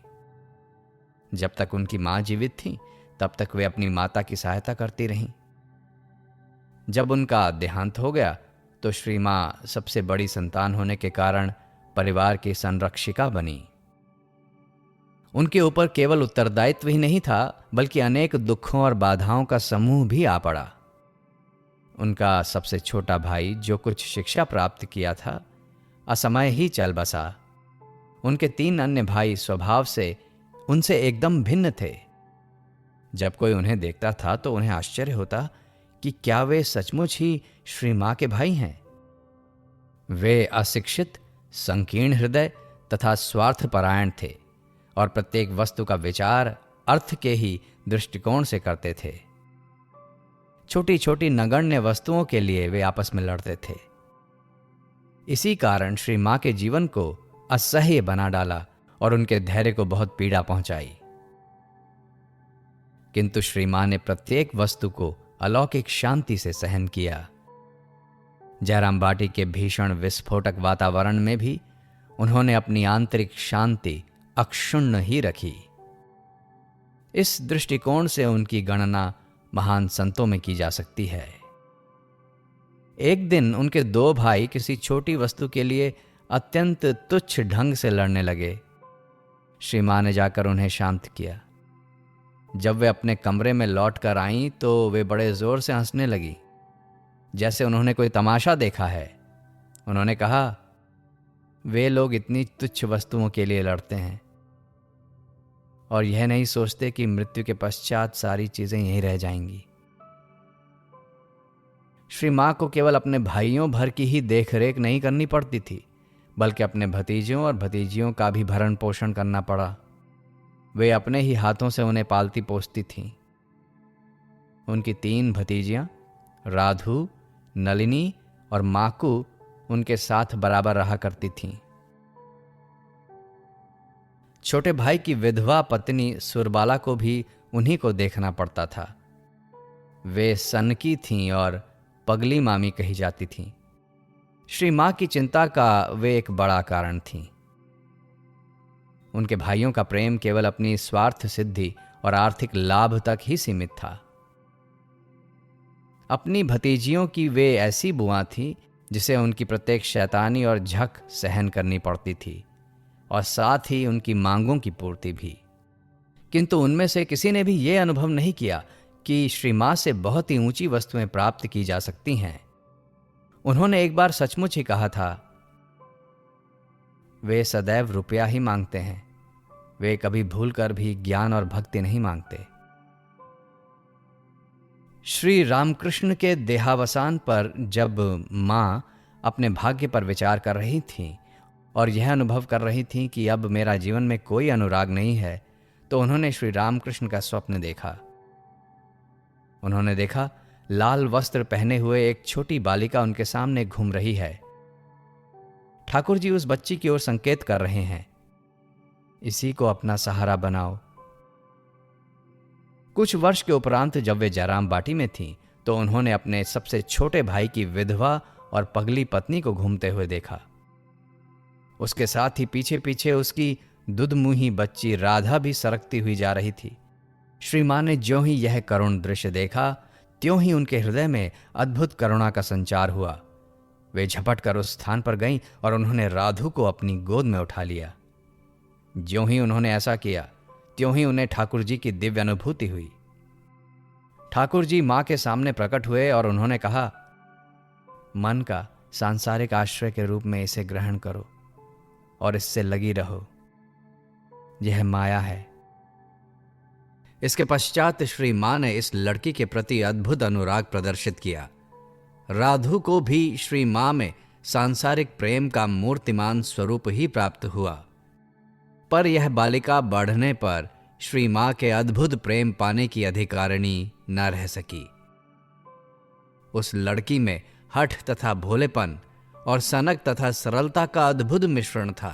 जब तक उनकी मां जीवित थी, तब तक वे अपनी माता की सहायता करती रहीं। जब उनका देहांत हो गया, तो श्री मां सबसे बड़ी संतान होने के कारण परिवार की संरक्षिका बनी। उनके ऊपर केवल उत्तरदायित्व ही नहीं था, बल्कि अनेक दुखों और बाधाओं का समूह भी आ पड़ा। उनका सबसे छोटा भाई, जो कुछ शिक्षा प्राप्त किया था, असमय ही चल बसा। उनके 3 अन्य भाई स्वभाव से उनसे एकदम भिन्न थे। जब कोई उन्हें देखता था तो उन्हें आश्चर्य होता कि क्या वे सचमुच ही श्री मां के भाई हैं। वे अशिक्षित, संकीर्ण हृदय तथा स्वार्थपरायण थे और प्रत्येक वस्तु का विचार अर्थ के ही दृष्टिकोण से करते थे। छोटी छोटी नगण्य वस्तुओं के लिए वे आपस में लड़ते थे। इसी कारण श्री मां के जीवन को असह्य बना डाला और उनके धैर्य को बहुत पीड़ा पहुंचाई। किंतु श्री मां ने प्रत्येक वस्तु को अलौकिक शांति से सहन किया। जयराम बाटी के भीषण विस्फोटक वातावरण में भी उन्होंने अपनी आंतरिक शांति अक्षुण्ण ही रखी। इस दृष्टिकोण से उनकी गणना महान संतों में की जा सकती है। एक दिन उनके दो भाई किसी छोटी वस्तु के लिए अत्यंत तुच्छ ढंग से लड़ने लगे। श्री मां ने जाकर उन्हें शांत किया। जब वे अपने कमरे में लौट कर आईं तो वे बड़े जोर से हंसने लगी, जैसे उन्होंने कोई तमाशा देखा है। उन्होंने कहा, वे लोग इतनी तुच्छ वस्तुओं के लिए लड़ते हैं और यह नहीं सोचते कि मृत्यु के पश्चात सारी चीजें यहीं रह जाएंगी। श्री मां को केवल अपने भाइयों भर की ही देखरेख नहीं करनी पड़ती थी, बल्कि अपने भतीजों और भतीजियों का भी भरण पोषण करना पड़ा। वे अपने ही हाथों से उन्हें पालती पोसती थीं। उनकी 3 भतीजियां राधु, नलिनी और माकू उनके साथ बराबर रहा करती थीं। छोटे भाई की विधवा पत्नी सुरबाला को भी उन्हीं को देखना पड़ता था। वे सनकी थीं और पगली मामी कही जाती थीं। श्री मां की चिंता का वे एक बड़ा कारण थीं। उनके भाइयों का प्रेम केवल अपनी स्वार्थ सिद्धि और आर्थिक लाभ तक ही सीमित था। अपनी भतीजियों की वे ऐसी बुआ थी जिसे उनकी प्रत्येक शैतानी और झक सहन करनी पड़ती थी और साथ ही उनकी मांगों की पूर्ति भी। किंतु उनमें से किसी ने भी यह अनुभव नहीं किया कि श्री मां से बहुत ही ऊंची वस्तुएं प्राप्त की जा सकती हैं। उन्होंने एक बार सचमुच ही कहा था, वे सदैव रुपया ही मांगते हैं, वे कभी भूलकर भी ज्ञान और भक्ति नहीं मांगते। श्री रामकृष्ण के देहावसान पर जब मां अपने भाग्य पर विचार कर रही थीं और यह अनुभव कर रही थीं कि अब मेरा जीवन में कोई अनुराग नहीं है, तो उन्होंने श्री रामकृष्ण का स्वप्न देखा। उन्होंने देखा लाल वस्त्र पहने हुए एक छोटी बालिका उनके सामने घूम रही है। ठाकुर जी उस बच्ची की ओर संकेत कर रहे हैं, इसी को अपना सहारा बनाओ। कुछ वर्ष के उपरांत जब वे जयराम बाटी में थीं, तो उन्होंने अपने सबसे छोटे भाई की विधवा और पगली पत्नी को घूमते हुए देखा। उसके साथ ही पीछे पीछे उसकी दुधमुही बच्ची राधा भी सरकती हुई जा रही थी। श्री मां ने ज्यों ही यह करुण दृश्य देखा, त्यों ही उनके हृदय में अद्भुत करुणा का संचार हुआ। वे झपट कर उस स्थान पर गईं और उन्होंने राधु को अपनी गोद में उठा लिया। ज्यों ही उन्होंने ऐसा किया, त्यों ही उन्हें ठाकुर जी की दिव्य अनुभूति हुई। ठाकुर जी मां के सामने प्रकट हुए और उन्होंने कहा, मन का सांसारिक आश्रय के रूप में इसे ग्रहण करो और इससे लगी रहो, यह माया है। इसके पश्चात श्री मां ने इस लड़की के प्रति अद्भुत अनुराग प्रदर्शित किया। राधु को भी श्री मां में सांसारिक प्रेम का मूर्तिमान स्वरूप ही प्राप्त हुआ, पर यह बालिका बढ़ने पर श्री मां के अद्भुत प्रेम पाने की अधिकारिणी न रह सकी। उस लड़की में हठ तथा भोलेपन और सनक तथा सरलता का अद्भुत मिश्रण था।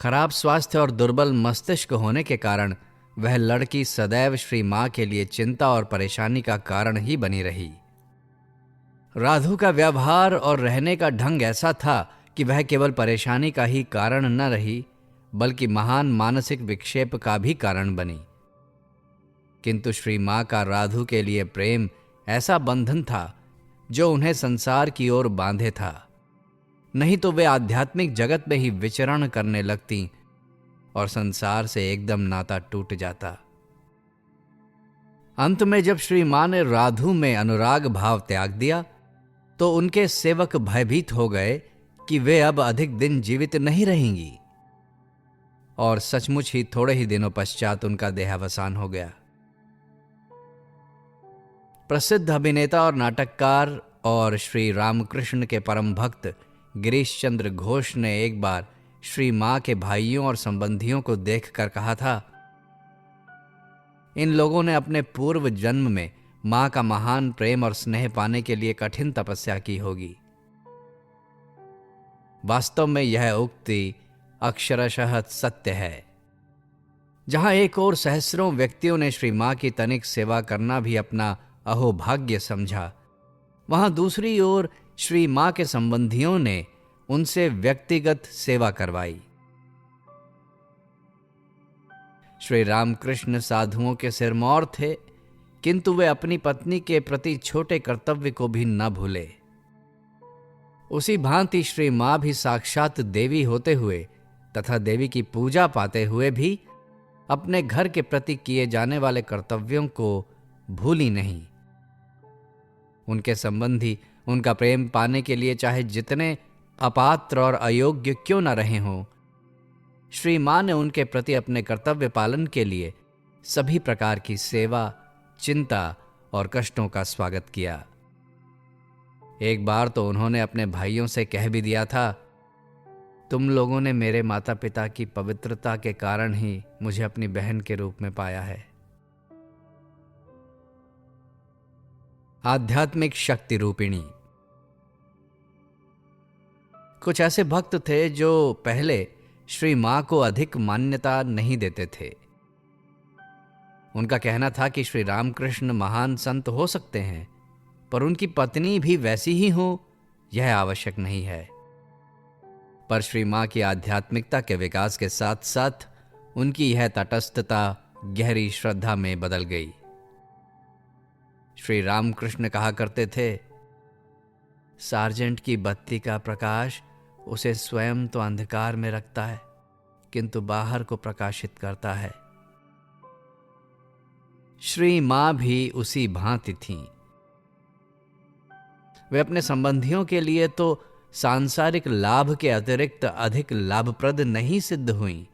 खराब स्वास्थ्य और दुर्बल मस्तिष्क होने के कारण वह लड़की सदैव श्री मां के लिए चिंता और परेशानी का कारण ही बनी रही। राधु का व्यवहार और रहने का ढंग ऐसा था कि वह केवल परेशानी का ही कारण न रही, बल्कि महान मानसिक विक्षेप का भी कारण बनी। किंतु श्री मां का राधु के लिए प्रेम ऐसा बंधन था जो उन्हें संसार की ओर बांधे था, नहीं तो वे आध्यात्मिक जगत में ही विचरण करने लगती और संसार से एकदम नाता टूट जाता। अंत में जब श्री मां ने राधु में अनुराग भाव त्याग दिया, तो उनके सेवक भयभीत हो गए कि वे अब अधिक दिन जीवित नहीं रहेंगी, और सचमुच ही थोड़े ही दिनों पश्चात उनका देहावसान हो गया। प्रसिद्ध अभिनेता और नाटककार और श्री रामकृष्ण के परम भक्त गिरीश चंद्र घोष ने एक बार श्री मां के भाइयों और संबंधियों को देखकर कहा था, इन लोगों ने अपने पूर्व जन्म में मां का महान प्रेम और स्नेह पाने के लिए कठिन तपस्या की होगी। वास्तव में यह उक्ति अक्षरशः सत्य है। जहां एक और सहस्रों व्यक्तियों ने श्री मां की तनिक सेवा करना भी अपना अहोभाग्य समझा, वहां दूसरी ओर श्री मां के संबंधियों ने उनसे व्यक्तिगत सेवा करवाई। श्री रामकृष्ण साधुओं के सिरमौर थे, किंतु वे अपनी पत्नी के प्रति छोटे कर्तव्य को भी न भूले। उसी भांति श्री मां भी साक्षात देवी होते हुए तथा देवी की पूजा पाते हुए भी अपने घर के प्रति किए जाने वाले कर्तव्यों को भूली नहीं। उनके संबंधी उनका प्रेम पाने के लिए चाहे जितने अपात्र और अयोग्य क्यों न रहे हों, श्री मां ने उनके प्रति अपने कर्तव्य पालन के लिए सभी प्रकार की सेवा, चिंता और कष्टों का स्वागत किया। एक बार तो उन्होंने अपने भाइयों से कह भी दिया था, तुम लोगों ने मेरे माता पिता की पवित्रता के कारण ही मुझे अपनी बहन के रूप में पाया है। आध्यात्मिक शक्ति रूपिणी। कुछ ऐसे भक्त थे जो पहले श्री मां को अधिक मान्यता नहीं देते थे। उनका कहना था कि श्री रामकृष्ण महान संत हो सकते हैं, पर उनकी पत्नी भी वैसी ही हो यह आवश्यक नहीं है। पर श्री मां की आध्यात्मिकता के विकास के साथ साथ उनकी यह तटस्थता गहरी श्रद्धा में बदल गई। श्री रामकृष्ण कहा करते थे, सार्जेंट की बत्ती का प्रकाश उसे स्वयं तो अंधकार में रखता है, किंतु बाहर को प्रकाशित करता है। श्री मां भी उसी भांति थीं। वे अपने संबंधियों के लिए तो सांसारिक लाभ के अतिरिक्त अधिक लाभप्रद नहीं सिद्ध हुईं,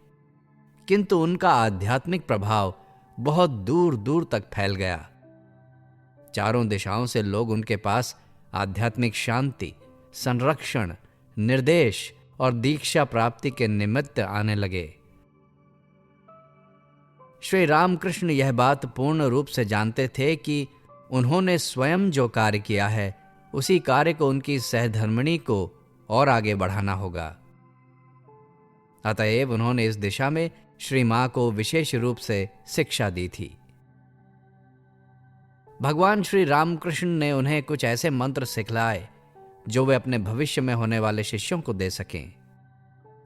किंतु उनका आध्यात्मिक प्रभाव बहुत दूर दूर तक फैल गया। चारों दिशाओं से लोग उनके पास आध्यात्मिक शांति, संरक्षण, निर्देश और दीक्षा प्राप्ति के निमित्त आने लगे। श्री रामकृष्ण यह बात पूर्ण रूप से जानते थे कि उन्होंने स्वयं जो कार्य किया है उसी कार्य को उनकी सहधर्मिणी को और आगे बढ़ाना होगा। अतएव उन्होंने इस दिशा में श्री मां को विशेष रूप से शिक्षा दी थी। भगवान श्री रामकृष्ण ने उन्हें कुछ ऐसे मंत्र सिखलाए जो वे अपने भविष्य में होने वाले शिष्यों को दे सकें।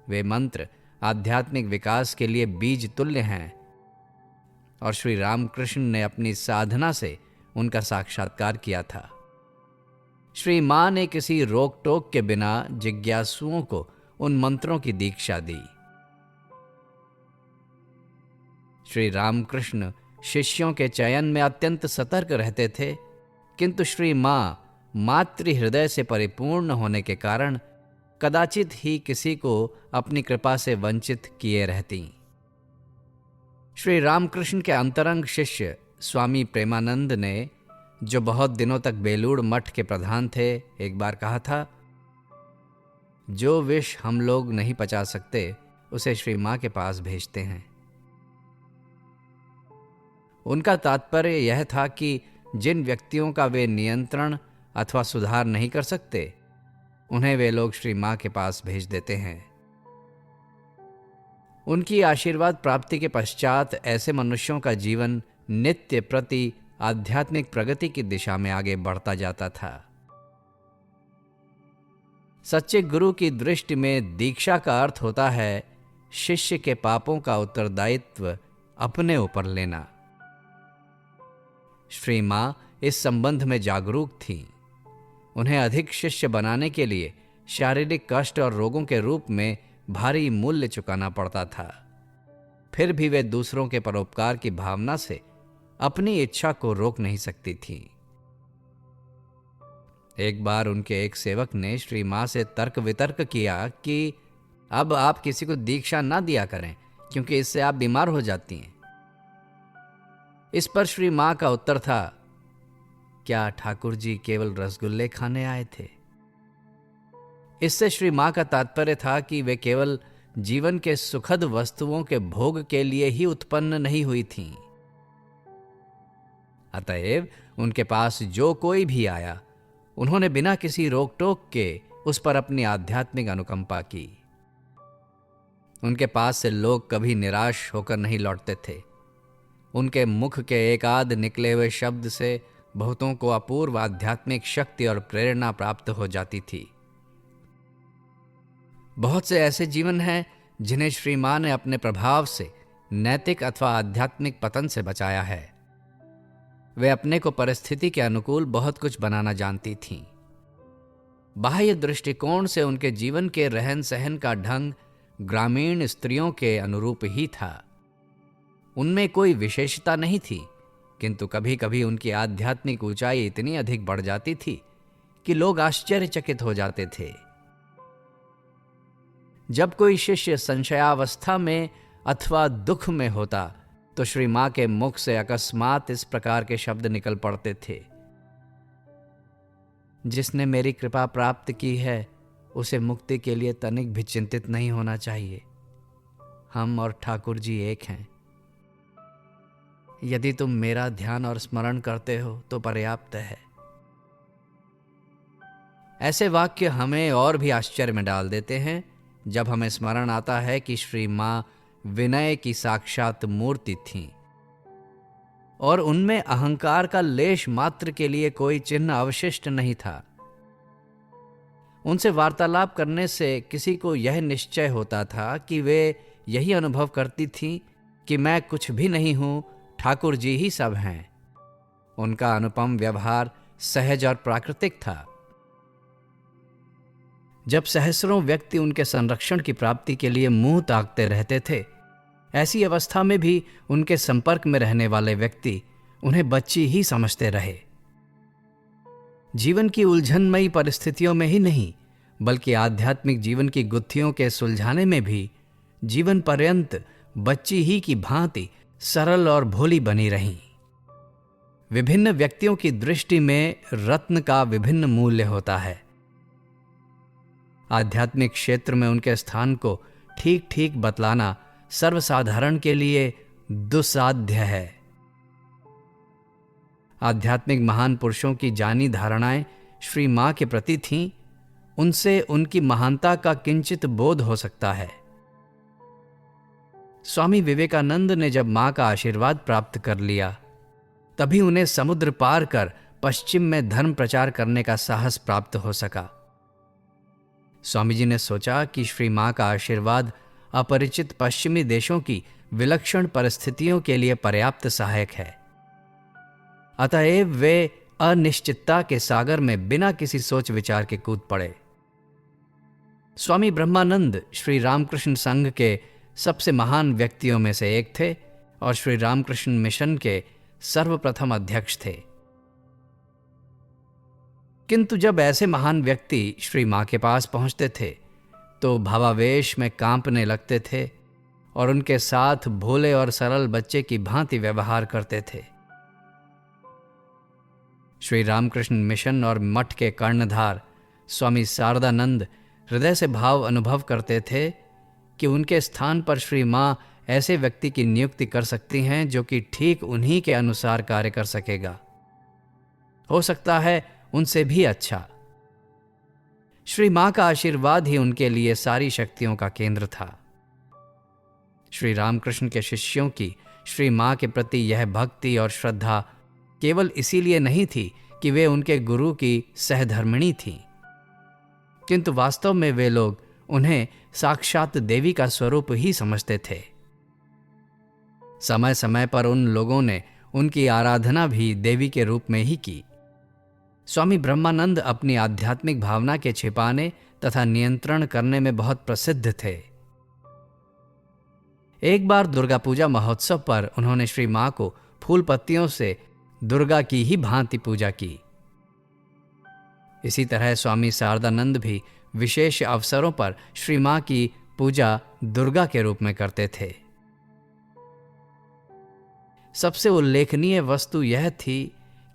वे मंत्र आध्यात्मिक विकास के लिए बीज तुल्य हैं और श्री रामकृष्ण ने अपनी साधना से उनका साक्षात्कार किया था। श्री मां ने किसी रोक टोक के बिना जिज्ञासुओं को उन मंत्रों की दीक्षा दी। श्री रामकृष्ण शिष्यों के चयन में अत्यंत सतर्क रहते थे, किंतु श्री मां मातृ हृदय से परिपूर्ण होने के कारण कदाचित ही किसी को अपनी कृपा से वंचित किए रहती। श्री रामकृष्ण के अंतरंग शिष्य स्वामी प्रेमानंद ने, जो बहुत दिनों तक बेलूड़ मठ के प्रधान थे, एक बार कहा था, जो विष हम लोग नहीं पचा सकते उसे श्री मां के पास भेजते हैं। उनका तात्पर्य यह था कि जिन व्यक्तियों का वे नियंत्रण अथवा सुधार नहीं कर सकते, उन्हें वे लोग श्री मां के पास भेज देते हैं। उनकी आशीर्वाद प्राप्ति के पश्चात ऐसे मनुष्यों का जीवन नित्य प्रति आध्यात्मिक प्रगति की दिशा में आगे बढ़ता जाता था। सच्चे गुरु की दृष्टि में दीक्षा का अर्थ होता है शिष्य के पापों का उत्तरदायित्व अपने ऊपर लेना। श्री मां इस संबंध में जागरूक थीं। उन्हें अधिक शिष्य बनाने के लिए शारीरिक कष्ट और रोगों के रूप में भारी मूल्य चुकाना पड़ता था। फिर भी वे दूसरों के परोपकार की भावना से अपनी इच्छा को रोक नहीं सकती थीं। एक बार उनके एक सेवक ने श्री मां से तर्क वितर्क किया कि अब आप किसी को दीक्षा ना दिया करें, क्योंकि इससे आप बीमार हो जाती हैं। इस पर श्री मां का उत्तर था, क्या ठाकुर जी केवल रसगुल्ले खाने आए थे? इससे श्री मां का तात्पर्य था कि वे केवल जीवन के सुखद वस्तुओं के भोग के लिए ही उत्पन्न नहीं हुई थीं। अतएव उनके पास जो कोई भी आया, उन्होंने बिना किसी रोक टोक के उस पर अपनी आध्यात्मिक अनुकंपा की। उनके पास से लोग कभी निराश होकर नहीं लौटते थे। उनके मुख के एकाध निकले हुए शब्द से बहुतों को अपूर्व आध्यात्मिक शक्ति और प्रेरणा प्राप्त हो जाती थी। बहुत से ऐसे जीवन हैं जिन्हें श्री मां ने अपने प्रभाव से नैतिक अथवा आध्यात्मिक पतन से बचाया है। वे अपने को परिस्थिति के अनुकूल बहुत कुछ बनाना जानती थीं। बाह्य दृष्टिकोण से उनके जीवन के रहन सहन का ढंग ग्रामीण स्त्रियों के अनुरूप ही था। उनमें कोई विशेषता नहीं थी, किंतु कभी कभी उनकी आध्यात्मिक ऊंचाई इतनी अधिक बढ़ जाती थी कि लोग आश्चर्यचकित हो जाते थे। जब कोई शिष्य संशयावस्था में अथवा दुख में होता तो श्री मां के मुख से अकस्मात इस प्रकार के शब्द निकल पड़ते थे, जिसने मेरी कृपा प्राप्त की है उसे मुक्ति के लिए तनिक भी चिंतित नहीं होना चाहिए। हम और ठाकुर जी एक हैं। यदि तुम मेरा ध्यान और स्मरण करते हो तो पर्याप्त है। ऐसे वाक्य हमें और भी आश्चर्य में डाल देते हैं जब हमें स्मरण आता है कि श्री मां विनय की साक्षात मूर्ति थीं और उनमें अहंकार का लेश मात्र के लिए कोई चिन्ह अवशिष्ट नहीं था। उनसे वार्तालाप करने से किसी को यह निश्चय होता था कि वे यही अनुभव करती थीं कि मैं कुछ भी नहीं हूं, ठाकुर जी ही सब हैं। उनका अनुपम व्यवहार सहज और प्राकृतिक था। जब सहस्रों व्यक्ति उनके संरक्षण की प्राप्ति के लिए मुंह ताकते रहते थे, ऐसी अवस्था में भी उनके संपर्क में रहने वाले व्यक्ति उन्हें बच्ची ही समझते रहे। जीवन की उलझनमयी परिस्थितियों में ही नहीं, बल्कि आध्यात्मिक जीवन की गुत्थियों के सुलझाने में भी जीवन पर्यंत बच्ची ही की भांति सरल और भोली बनी रहीं। विभिन्न व्यक्तियों की दृष्टि में रत्न का विभिन्न मूल्य होता है। आध्यात्मिक क्षेत्र में उनके स्थान को ठीक ठीक बतलाना सर्वसाधारण के लिए दुस्साध्य है। आध्यात्मिक महान पुरुषों की जानी धारणाएं श्री मां के प्रति थीं, उनसे उनकी महानता का किंचित बोध हो सकता है। स्वामी विवेकानंद ने जब मां का आशीर्वाद प्राप्त कर लिया, तभी उन्हें समुद्र पार कर पश्चिम में धर्म प्रचार करने का साहस प्राप्त हो सका। स्वामी जी ने सोचा कि श्री मां का आशीर्वाद अपरिचित पश्चिमी देशों की विलक्षण परिस्थितियों के लिए पर्याप्त सहायक है। अतएव वे अनिश्चितता के सागर में बिना किसी सोच विचार के कूद पड़े। स्वामी ब्रह्मानंद श्री रामकृष्ण संघ के सबसे महान व्यक्तियों में से एक थे और श्री रामकृष्ण मिशन के सर्वप्रथम अध्यक्ष थे। किंतु जब ऐसे महान व्यक्ति श्री मां के पास पहुंचते थे तो भावावेश में कांपने लगते थे और उनके साथ भोले और सरल बच्चे की भांति व्यवहार करते थे। श्री रामकृष्ण मिशन और मठ के कर्णधार स्वामी शारदानंद हृदय से भाव अनुभव करते थे कि उनके स्थान पर श्री मां ऐसे व्यक्ति की नियुक्ति कर सकती हैं जो कि ठीक उन्हीं के अनुसार कार्य कर सकेगा, हो सकता है उनसे भी अच्छा। श्री मां का आशीर्वाद ही उनके लिए सारी शक्तियों का केंद्र था। श्री रामकृष्ण के शिष्यों की श्री मां के प्रति यह भक्ति और श्रद्धा केवल इसीलिए नहीं थी कि वे उनके गुरु की सहधर्मिणी थीं, किंतु वास्तव में वे लोग उन्हें साक्षात देवी का स्वरूप ही समझते थे। समय समय पर उन लोगों ने उनकी आराधना भी देवी के रूप में ही की। स्वामी ब्रह्मानंद अपनी आध्यात्मिक भावना के छिपाने तथा नियंत्रण करने में बहुत प्रसिद्ध थे। एक बार दुर्गा पूजा महोत्सव पर उन्होंने श्री मां को फूल पत्तियों से दुर्गा की ही भांति पूजा की। इसी तरह स्वामी शारदानंद भी विशेष अवसरों पर श्री मां की पूजा दुर्गा के रूप में करते थे। सबसे उल्लेखनीय वस्तु यह थी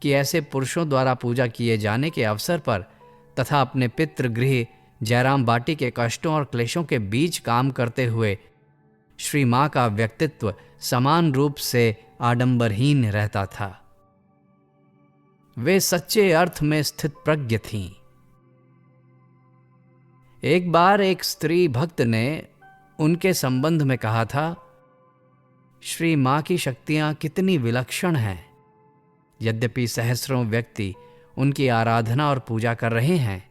कि ऐसे पुरुषों द्वारा पूजा किए जाने के अवसर पर तथा अपने पितृगृह जयराम बाटी के कष्टों और क्लेशों के बीच काम करते हुए श्री मां का व्यक्तित्व समान रूप से आडंबरहीन रहता था। वे सच्चे अर्थ में स्थित प्रज्ञ थीं। एक बार एक स्त्री भक्त ने उनके संबंध में कहा था, श्री मां की शक्तियां कितनी विलक्षण हैं। यद्यपि सहस्रों व्यक्ति उनकी आराधना और पूजा कर रहे हैं,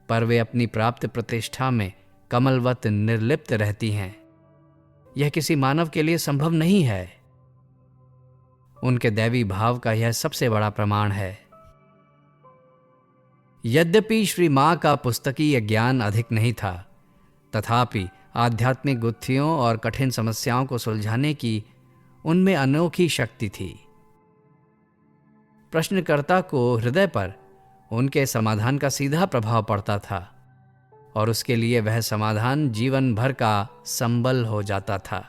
पर वे अपनी प्राप्त प्रतिष्ठा में कमलवत निर्लिप्त रहती हैं। यह किसी मानव के लिए संभव नहीं है। उनके दैवी भाव का यह सबसे बड़ा प्रमाण है। यद्यपि श्री मां का पुस्तकीय ज्ञान अधिक नहीं था, तथापि आध्यात्मिक गुत्थियों और कठिन समस्याओं को सुलझाने की उनमें अनोखी शक्ति थी। प्रश्नकर्ता को हृदय पर उनके समाधान का सीधा प्रभाव पड़ता था और उसके लिए वह समाधान जीवन भर का संबल हो जाता था।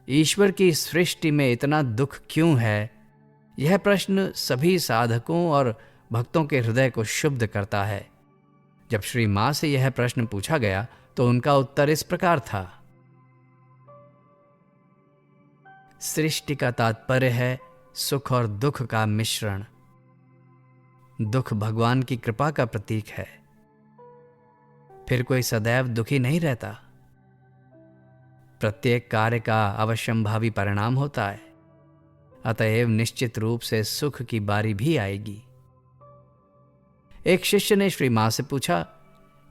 ईश्वर की सृष्टि में इतना दुख क्यों है? यह प्रश्न सभी साधकों और भक्तों के हृदय को शुद्ध करता है। जब श्री मां से यह प्रश्न पूछा गया तो उनका उत्तर इस प्रकार था। सृष्टि का तात्पर्य है सुख और दुख का मिश्रण। दुख भगवान की कृपा का प्रतीक है। फिर कोई सदैव दुखी नहीं रहता। प्रत्येक कार्य का अवश्यंभावी परिणाम होता है। अतएव निश्चित रूप से सुख की बारी भी आएगी। एक शिष्य ने श्री मां से पूछा,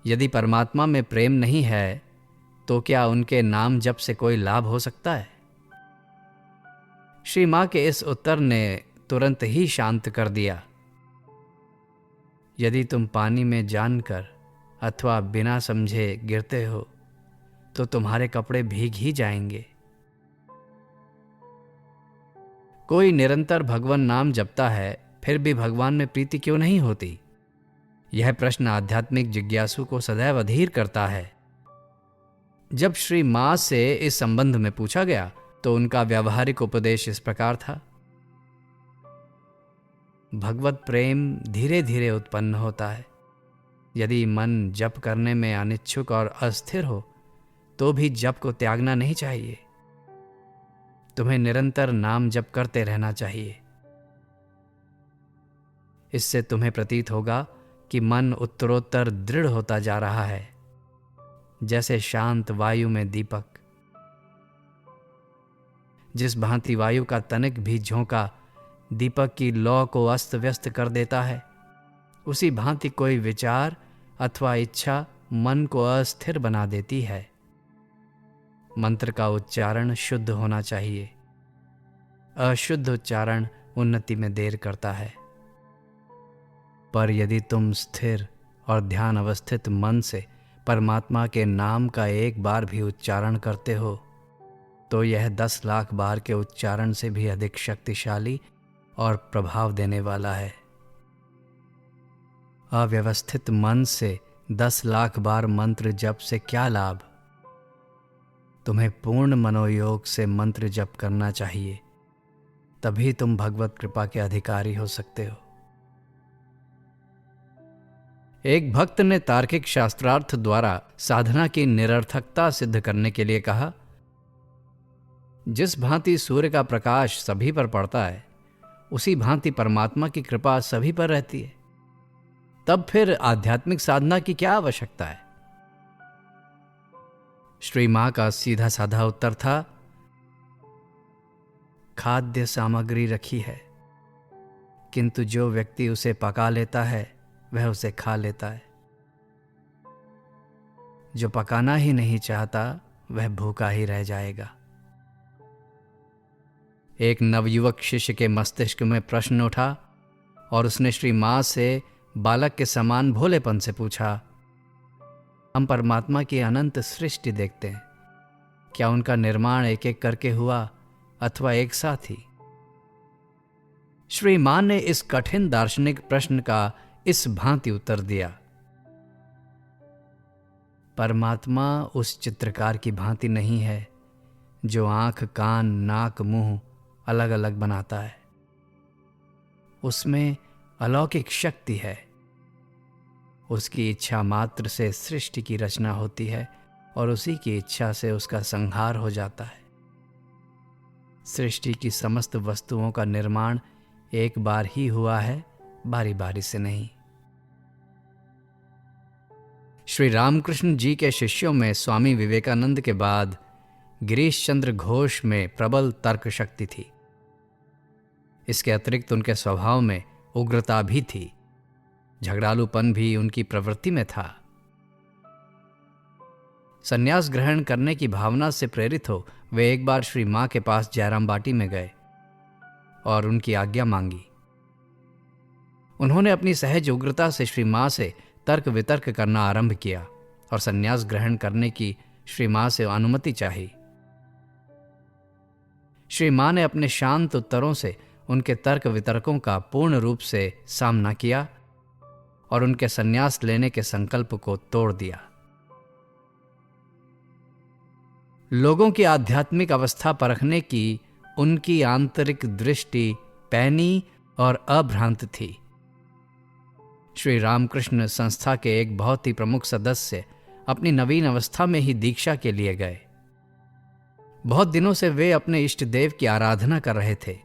यदि परमात्मा में प्रेम नहीं है तो क्या उनके नाम जप से कोई लाभ हो सकता है? श्री मां के इस उत्तर ने तुरंत ही शांत कर दिया। यदि तुम पानी में जानकर अथवा बिना समझे गिरते हो तो तुम्हारे कपड़े भीग ही जाएंगे। कोई निरंतर भगवान नाम जपता है, फिर भी भगवान में प्रीति क्यों नहीं होती? यह प्रश्न आध्यात्मिक जिज्ञासु को सदैव अधीर करता है। जब श्री मां से इस संबंध में पूछा गया तो उनका व्यावहारिक उपदेश इस प्रकार था। भगवत प्रेम धीरे धीरे उत्पन्न होता है। यदि मन जप करने में अनिच्छुक और अस्थिर हो तो भी जप को त्यागना नहीं चाहिए। तुम्हें निरंतर नाम जप करते रहना चाहिए। इससे तुम्हें प्रतीत होगा कि मन उत्तरोत्तर दृढ़ होता जा रहा है, जैसे शांत वायु में दीपक। जिस भांति वायु का तनिक भी झोंका दीपक की लौ को अस्त व्यस्त कर देता है, उसी भांति कोई विचार अथवा इच्छा मन को अस्थिर बना देती है। मंत्र का उच्चारण शुद्ध होना चाहिए। अशुद्ध उच्चारण उन्नति में देर करता है। पर यदि तुम स्थिर और ध्यान अवस्थित मन से परमात्मा के नाम का एक बार भी उच्चारण करते हो तो यह 10 लाख बार के उच्चारण से भी अधिक शक्तिशाली और प्रभाव देने वाला है। अव्यवस्थित मन से 10 लाख बार मंत्र जप से क्या लाभ? तुम्हें पूर्ण मनोयोग से मंत्र जप करना चाहिए, तभी तुम भगवत कृपा के अधिकारी हो सकते हो। एक भक्त ने तार्किक शास्त्रार्थ द्वारा साधना की निरर्थकता सिद्ध करने के लिए कहा, जिस भांति सूर्य का प्रकाश सभी पर पड़ता है, उसी भांति परमात्मा की कृपा सभी पर रहती है। तब फिर आध्यात्मिक साधना की क्या आवश्यकता है? श्री मां का सीधा साधा उत्तर था, खाद्य सामग्री रखी है, किंतु जो व्यक्ति उसे पका लेता है वह उसे खा लेता है। जो पकाना ही नहीं चाहता वह भूखा ही रह जाएगा। एक नवयुवक शिष्य के मस्तिष्क में प्रश्न उठा और उसने श्री मां से बालक के समान भोलेपन से पूछा, हम परमात्मा की अनंत सृष्टि देखते हैं, क्या उनका निर्माण एक एक करके हुआ अथवा एक साथ ही? श्री मां ने इस कठिन दार्शनिक प्रश्न का इस भांति उत्तर दिया, परमात्मा उस चित्रकार की भांति नहीं है जो आंख, कान, नाक, मुंह अलग अलग बनाता है। उसमें अलौकिक शक्ति है। उसकी इच्छा मात्र से सृष्टि की रचना होती है और उसी की इच्छा से उसका संहार हो जाता है। सृष्टि की समस्त वस्तुओं का निर्माण एक बार ही हुआ है, बारी बारी से नहीं। श्री रामकृष्ण जी के शिष्यों में स्वामी विवेकानंद के बाद गिरीश चंद्र घोष में प्रबल तर्क शक्ति थी। इसके अतिरिक्त उनके स्वभाव में उग्रता भी थी, झगड़ालूपन भी उनकी प्रवृत्ति में था। संन्यास ग्रहण करने की भावना से प्रेरित हो वे एक बार श्री मां के पास जयराम बाटी में गए और उनकी आज्ञा मांगी। उन्होंने अपनी सहज उग्रता से श्री मां से तर्क वितर्क करना आरंभ किया और संन्यास ग्रहण करने की श्री मां से अनुमति चाही। श्री मां ने अपने शांत उत्तरों से उनके तर्क वितर्कों का पूर्ण रूप से सामना किया और उनके संन्यास लेने के संकल्प को तोड़ दिया। लोगों की आध्यात्मिक अवस्था परखने की उनकी आंतरिक दृष्टि पैनी और अभ्रांत थी। श्री रामकृष्ण संस्था के एक बहुत ही प्रमुख सदस्य अपनी नवीन अवस्था में ही दीक्षा के लिए गए। बहुत दिनों से वे अपने इष्ट देव की आराधना कर रहे थे,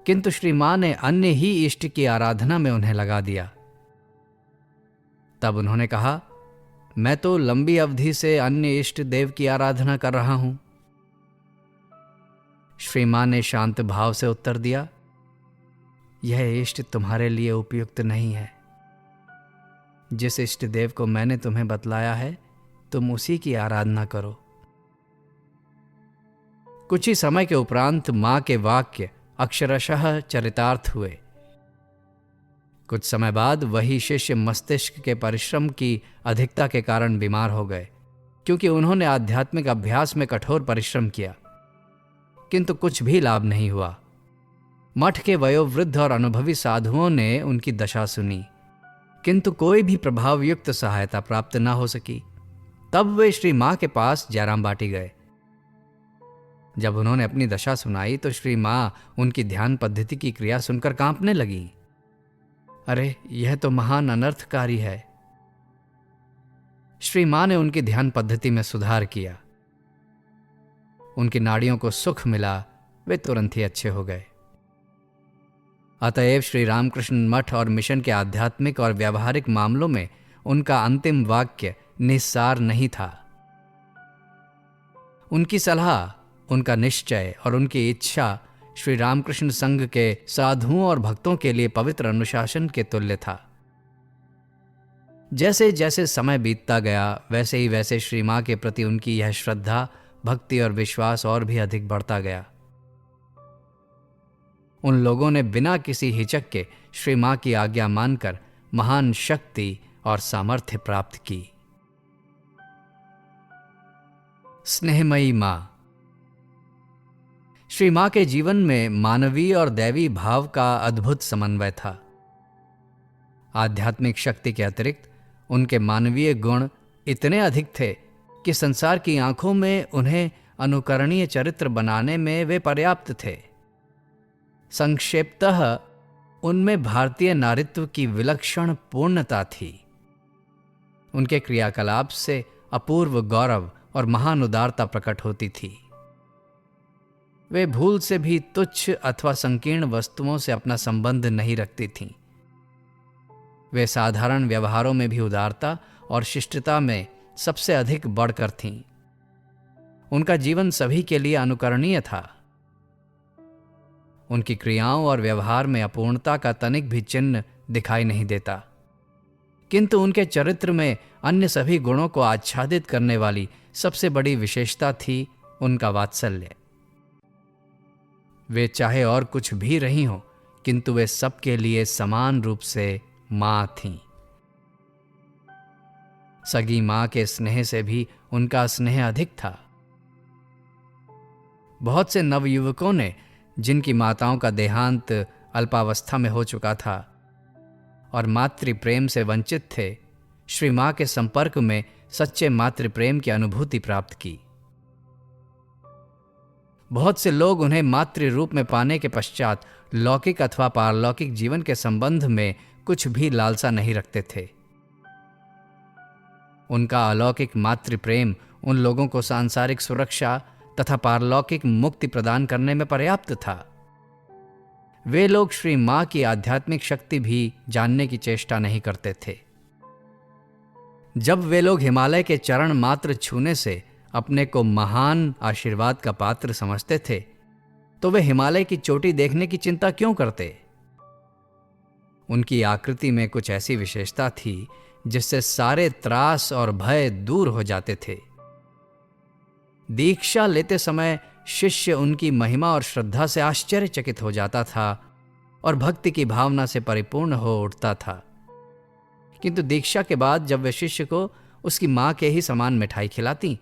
किंतु श्री मां ने अन्य ही इष्ट की आराधना में उन्हें लगा दिया। तब उन्होंने कहा, मैं तो लंबी अवधि से अन्य इष्ट देव की आराधना कर रहा हूं। श्री मां ने शांत भाव से उत्तर दिया, यह इष्ट तुम्हारे लिए उपयुक्त नहीं है। जिस इष्ट देव को मैंने तुम्हें बतलाया है, तुम उसी की आराधना करो। कुछ ही समय के उपरांत मां के वाक्य अक्षरशः चरितार्थ हुए। कुछ समय बाद वही शिष्य मस्तिष्क के परिश्रम की अधिकता के कारण बीमार हो गए, क्योंकि उन्होंने आध्यात्मिक अभ्यास में कठोर परिश्रम किया, किंतु कुछ भी लाभ नहीं हुआ। मठ के वयोवृद्ध और अनुभवी साधुओं ने उनकी दशा सुनी, किंतु कोई भी प्रभावयुक्त सहायता प्राप्त न हो सकी। तब वे श्री मां के पास जयराम बाटी गए। जब उन्होंने अपनी दशा सुनाई तो श्री मां उनकी ध्यान पद्धति की क्रिया सुनकर कांपने लगी। अरे, यह तो महान अनर्थकारी है। श्री मां ने उनकी ध्यान पद्धति में सुधार किया। उनकी नाड़ियों को सुख मिला, वे तुरंत ही अच्छे हो गए। अतएव श्री रामकृष्ण मठ और मिशन के आध्यात्मिक और व्यावहारिक मामलों में उनका अंतिम वाक्य निस्सार नहीं था। उनकी सलाह, उनका निश्चय और उनकी इच्छा श्री रामकृष्ण संघ के साधुओं और भक्तों के लिए पवित्र अनुशासन के तुल्य था। जैसे जैसे समय बीतता गया, वैसे ही वैसे श्री मां के प्रति उनकी यह श्रद्धा, भक्ति और विश्वास और भी अधिक बढ़ता गया। उन लोगों ने बिना किसी हिचक के श्री मां की आज्ञा मानकर महान शक्ति और सामर्थ्य प्राप्त की। स्नेहमयी मां। श्री मां के जीवन में मानवीय और दैवी भाव का अद्भुत समन्वय था। आध्यात्मिक शक्ति के अतिरिक्त उनके मानवीय गुण इतने अधिक थे कि संसार की आंखों में उन्हें अनुकरणीय चरित्र बनाने में वे पर्याप्त थे। संक्षेपतः उनमें भारतीय नारित्व की विलक्षण पूर्णता थी। उनके क्रियाकलाप से अपूर्व गौरव और महान उदारता प्रकट होती थी। वे भूल से भी तुच्छ अथवा संकीर्ण वस्तुओं से अपना संबंध नहीं रखती थीं। वे साधारण व्यवहारों में भी उदारता और शिष्टता में सबसे अधिक बढ़कर थीं। उनका जीवन सभी के लिए अनुकरणीय था। उनकी क्रियाओं और व्यवहार में अपूर्णता का तनिक भी चिन्ह दिखाई नहीं देता, किंतु उनके चरित्र में अन्य सभी गुणों को आच्छादित करने वाली सबसे बड़ी विशेषता थी उनका वात्सल्य। वे चाहे और कुछ भी रही हों, किंतु वे सबके लिए समान रूप से मां थीं। सगी मां के स्नेह से भी उनका स्नेह अधिक था। बहुत से नवयुवकों ने, जिनकी माताओं का देहांत अल्पावस्था में हो चुका था और मातृ प्रेम से वंचित थे, श्री मां के संपर्क में सच्चे मातृ प्रेम की अनुभूति प्राप्त की। बहुत से लोग उन्हें मातृ रूप में पाने के पश्चात लौकिक अथवा पारलौकिक जीवन के संबंध में कुछ भी लालसा नहीं रखते थे। उनका अलौकिक मातृ प्रेम उन लोगों को सांसारिक सुरक्षा तथा पारलौकिक मुक्ति प्रदान करने में पर्याप्त था। वे लोग श्री मां की आध्यात्मिक शक्ति भी जानने की चेष्टा नहीं करते थे। जब वे लोग हिमालय के चरण मात्र छूने से अपने को महान आशीर्वाद का पात्र समझते थे, तो वे हिमालय की चोटी देखने की चिंता क्यों करते? उनकी आकृति में कुछ ऐसी विशेषता थी जिससे सारे त्रास और भय दूर हो जाते थे। दीक्षा लेते समय शिष्य उनकी महिमा और श्रद्धा से आश्चर्यचकित हो जाता था और भक्ति की भावना से परिपूर्ण हो उठता था। किंतु दीक्षा के बाद जब वे शिष्य को उसकी मां के ही समान मिठाई खिलाती,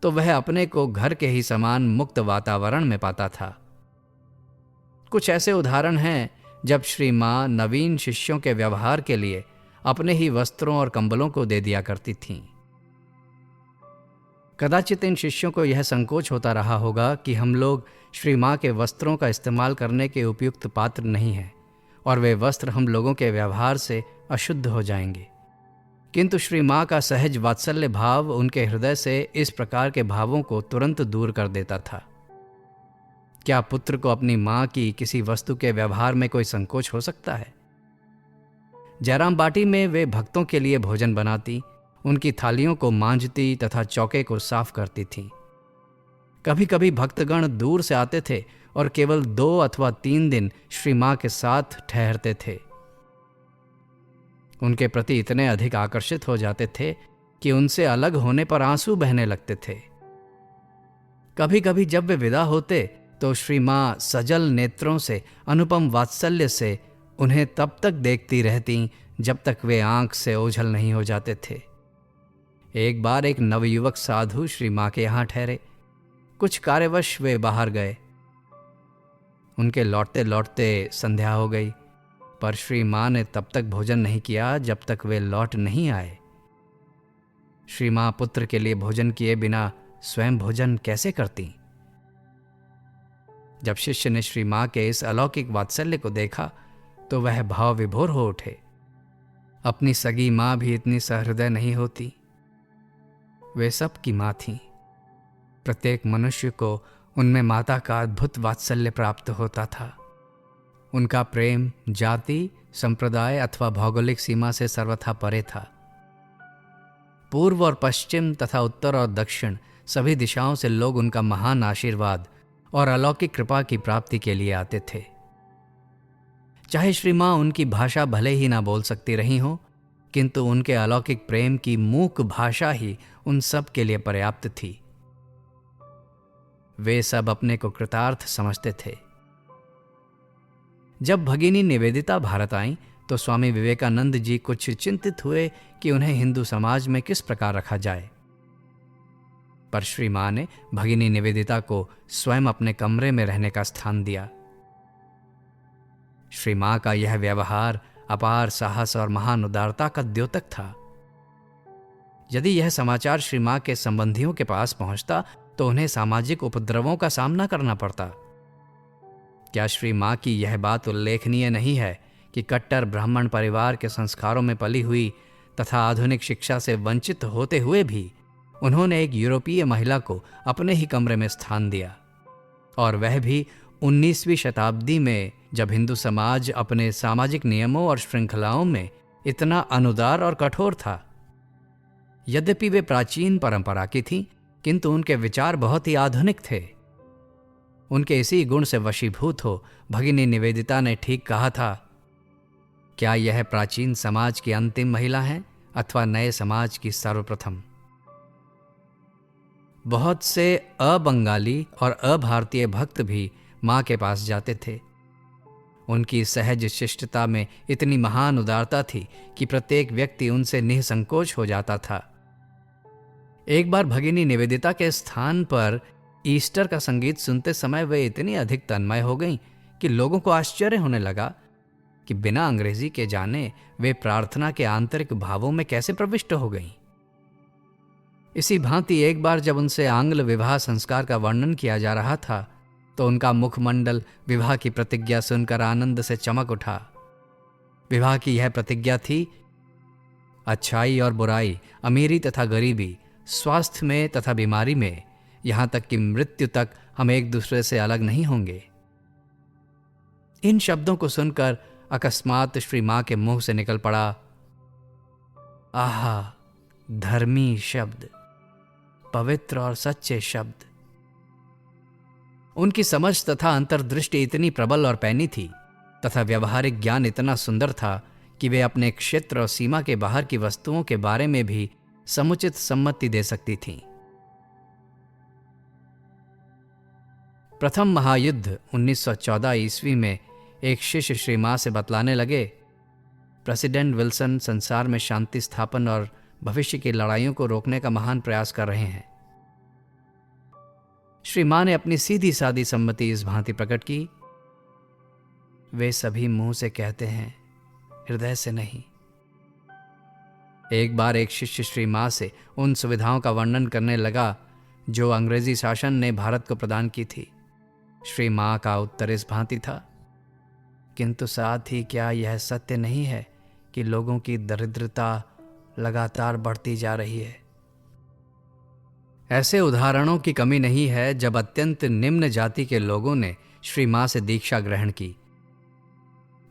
तो वह अपने को घर के ही समान मुक्त वातावरण में पाता था। कुछ ऐसे उदाहरण हैं जब श्री मां नवीन शिष्यों के व्यवहार के लिए अपने ही वस्त्रों और कंबलों को दे दिया करती थीं। कदाचित इन शिष्यों को यह संकोच होता रहा होगा कि हम लोग श्री मां के वस्त्रों का इस्तेमाल करने के उपयुक्त पात्र नहीं हैं और वे वस्त्र हम लोगों के व्यवहार से अशुद्ध हो जाएंगे। किंतु श्री मां का सहज वात्सल्य भाव उनके हृदय से इस प्रकार के भावों को तुरंत दूर कर देता था। क्या पुत्र को अपनी मां की किसी वस्तु के व्यवहार में कोई संकोच हो सकता है? जयराम बाटी में वे भक्तों के लिए भोजन बनाती, उनकी थालियों को मांजती तथा चौके को साफ करती थीं। कभी कभी भक्तगण दूर से आते थे और केवल 2 अथवा 3 दिन श्री मां के साथ ठहरते थे। उनके प्रति इतने अधिक आकर्षित हो जाते थे कि उनसे अलग होने पर आंसू बहने लगते थे। कभी कभी जब वे विदा होते तो श्री मां सजल नेत्रों से अनुपम वात्सल्य से उन्हें तब तक देखती रहती जब तक वे आंख से ओझल नहीं हो जाते थे। एक बार एक नवयुवक साधु श्री मां के यहां ठहरे। कुछ कार्यवश वे बाहर गए। उनके लौटते लौटते संध्या हो गई, पर श्री मां ने तब तक भोजन नहीं किया जब तक वे लौट नहीं आए। श्री मां पुत्र के लिए भोजन किए बिना स्वयं भोजन कैसे करती? जब शिष्य ने श्री मां के इस अलौकिक वात्सल्य को देखा तो वह भाव विभोर हो उठे। अपनी सगी मां भी इतनी सहृदय नहीं होती। वे सब की मां थीं। प्रत्येक मनुष्य को उनमें माता का अद्भुत वात्सल्य प्राप्त होता था। उनका प्रेम जाति, संप्रदाय अथवा भौगोलिक सीमा से सर्वथा परे था। पूर्व और पश्चिम तथा उत्तर और दक्षिण सभी दिशाओं से लोग उनका महान आशीर्वाद और अलौकिक कृपा की प्राप्ति के लिए आते थे। चाहे श्री मां उनकी भाषा भले ही ना बोल सकती रही हो, किंतु उनके अलौकिक प्रेम की मूक भाषा ही उन सब के लिए पर्याप्त थी। वे सब अपने को कृतार्थ समझते थे। जब भगिनी निवेदिता भारत आईं तो स्वामी विवेकानंद जी कुछ चिंतित हुए कि उन्हें हिंदू समाज में किस प्रकार रखा जाए। पर श्री मां ने भगिनी निवेदिता को स्वयं अपने कमरे में रहने का स्थान दिया। श्री मां का यह व्यवहार अपार साहस और महान उदारता का द्योतक था। यदि यह समाचार श्री मां के संबंधियों के पास पहुंचता तो उन्हें सामाजिक उपद्रवों का सामना करना पड़ता। क्या श्री मां की यह बात उल्लेखनीय नहीं है कि कट्टर ब्राह्मण परिवार के संस्कारों में पली हुई तथा आधुनिक शिक्षा से वंचित होते हुए भी उन्होंने एक यूरोपीय महिला को अपने ही कमरे में स्थान दिया, और वह भी 19वीं शताब्दी में, जब हिंदू समाज अपने सामाजिक नियमों और श्रृंखलाओं में इतना अनुदार और कठोर था। यद्यपि वे प्राचीन परंपरा की थीं, किंतु उनके विचार बहुत ही आधुनिक थे। उनके इसी गुण से वशीभूत हो भगिनी निवेदिता ने ठीक कहा था, क्या यह प्राचीन समाज की अंतिम महिला है अथवा नए समाज की सर्वप्रथम? बहुत से अबंगाली और अभारतीय भक्त भी मां के पास जाते थे। उनकी सहज शिष्टता में इतनी महान उदारता थी कि प्रत्येक व्यक्ति उनसे निसंकोच हो जाता था। एक बार भगिनी निवेदिता के स्थान पर ईस्टर का संगीत सुनते समय वे इतनी अधिक तन्मय हो गईं कि लोगों को आश्चर्य होने लगा कि बिना अंग्रेजी के जाने वे प्रार्थना के आंतरिक भावों में कैसे प्रविष्ट हो गईं। इसी भांति एक बार जब उनसे आंग्ल विवाह संस्कार का वर्णन किया जा रहा था तो उनका मुखमंडल विवाह की प्रतिज्ञा सुनकर आनंद से चमक उठा। विवाह की यह प्रतिज्ञा थी, अच्छाई और बुराई, अमीरी तथा गरीबी, स्वास्थ्य में तथा बीमारी में, यहां तक कि मृत्यु तक हम एक दूसरे से अलग नहीं होंगे। इन शब्दों को सुनकर अकस्मात श्री मां के मुंह से निकल पड़ा, आहा, धर्मी शब्द, पवित्र और सच्चे शब्द। उनकी समझ तथा अंतर्दृष्टि इतनी प्रबल और पैनी थी तथा व्यवहारिक ज्ञान इतना सुंदर था कि वे अपने क्षेत्र और सीमा के बाहर की वस्तुओं के बारे में भी समुचित सम्मति दे सकती थीं। प्रथम महायुद्ध 1914 ईस्वी में एक शिष्य श्री मां से बतलाने लगे, प्रेसिडेंट विल्सन संसार में शांति स्थापन और भविष्य की लड़ाइयों को रोकने का महान प्रयास कर रहे हैं। श्री मां ने अपनी सीधी सादी सम्मति इस भांति प्रकट की, वे सभी मुंह से कहते हैं, हृदय से नहीं। एक बार एक शिष्य श्री मां से उन सुविधाओं का वर्णन करने लगा जो अंग्रेजी शासन ने भारत को प्रदान की थी। श्री मां का उत्तर इस भांति था, किंतु साथ ही क्या यह सत्य नहीं है कि लोगों की दरिद्रता लगातार बढ़ती जा रही है? ऐसे उदाहरणों की कमी नहीं है जब अत्यंत निम्न जाति के लोगों ने श्री मां से दीक्षा ग्रहण की।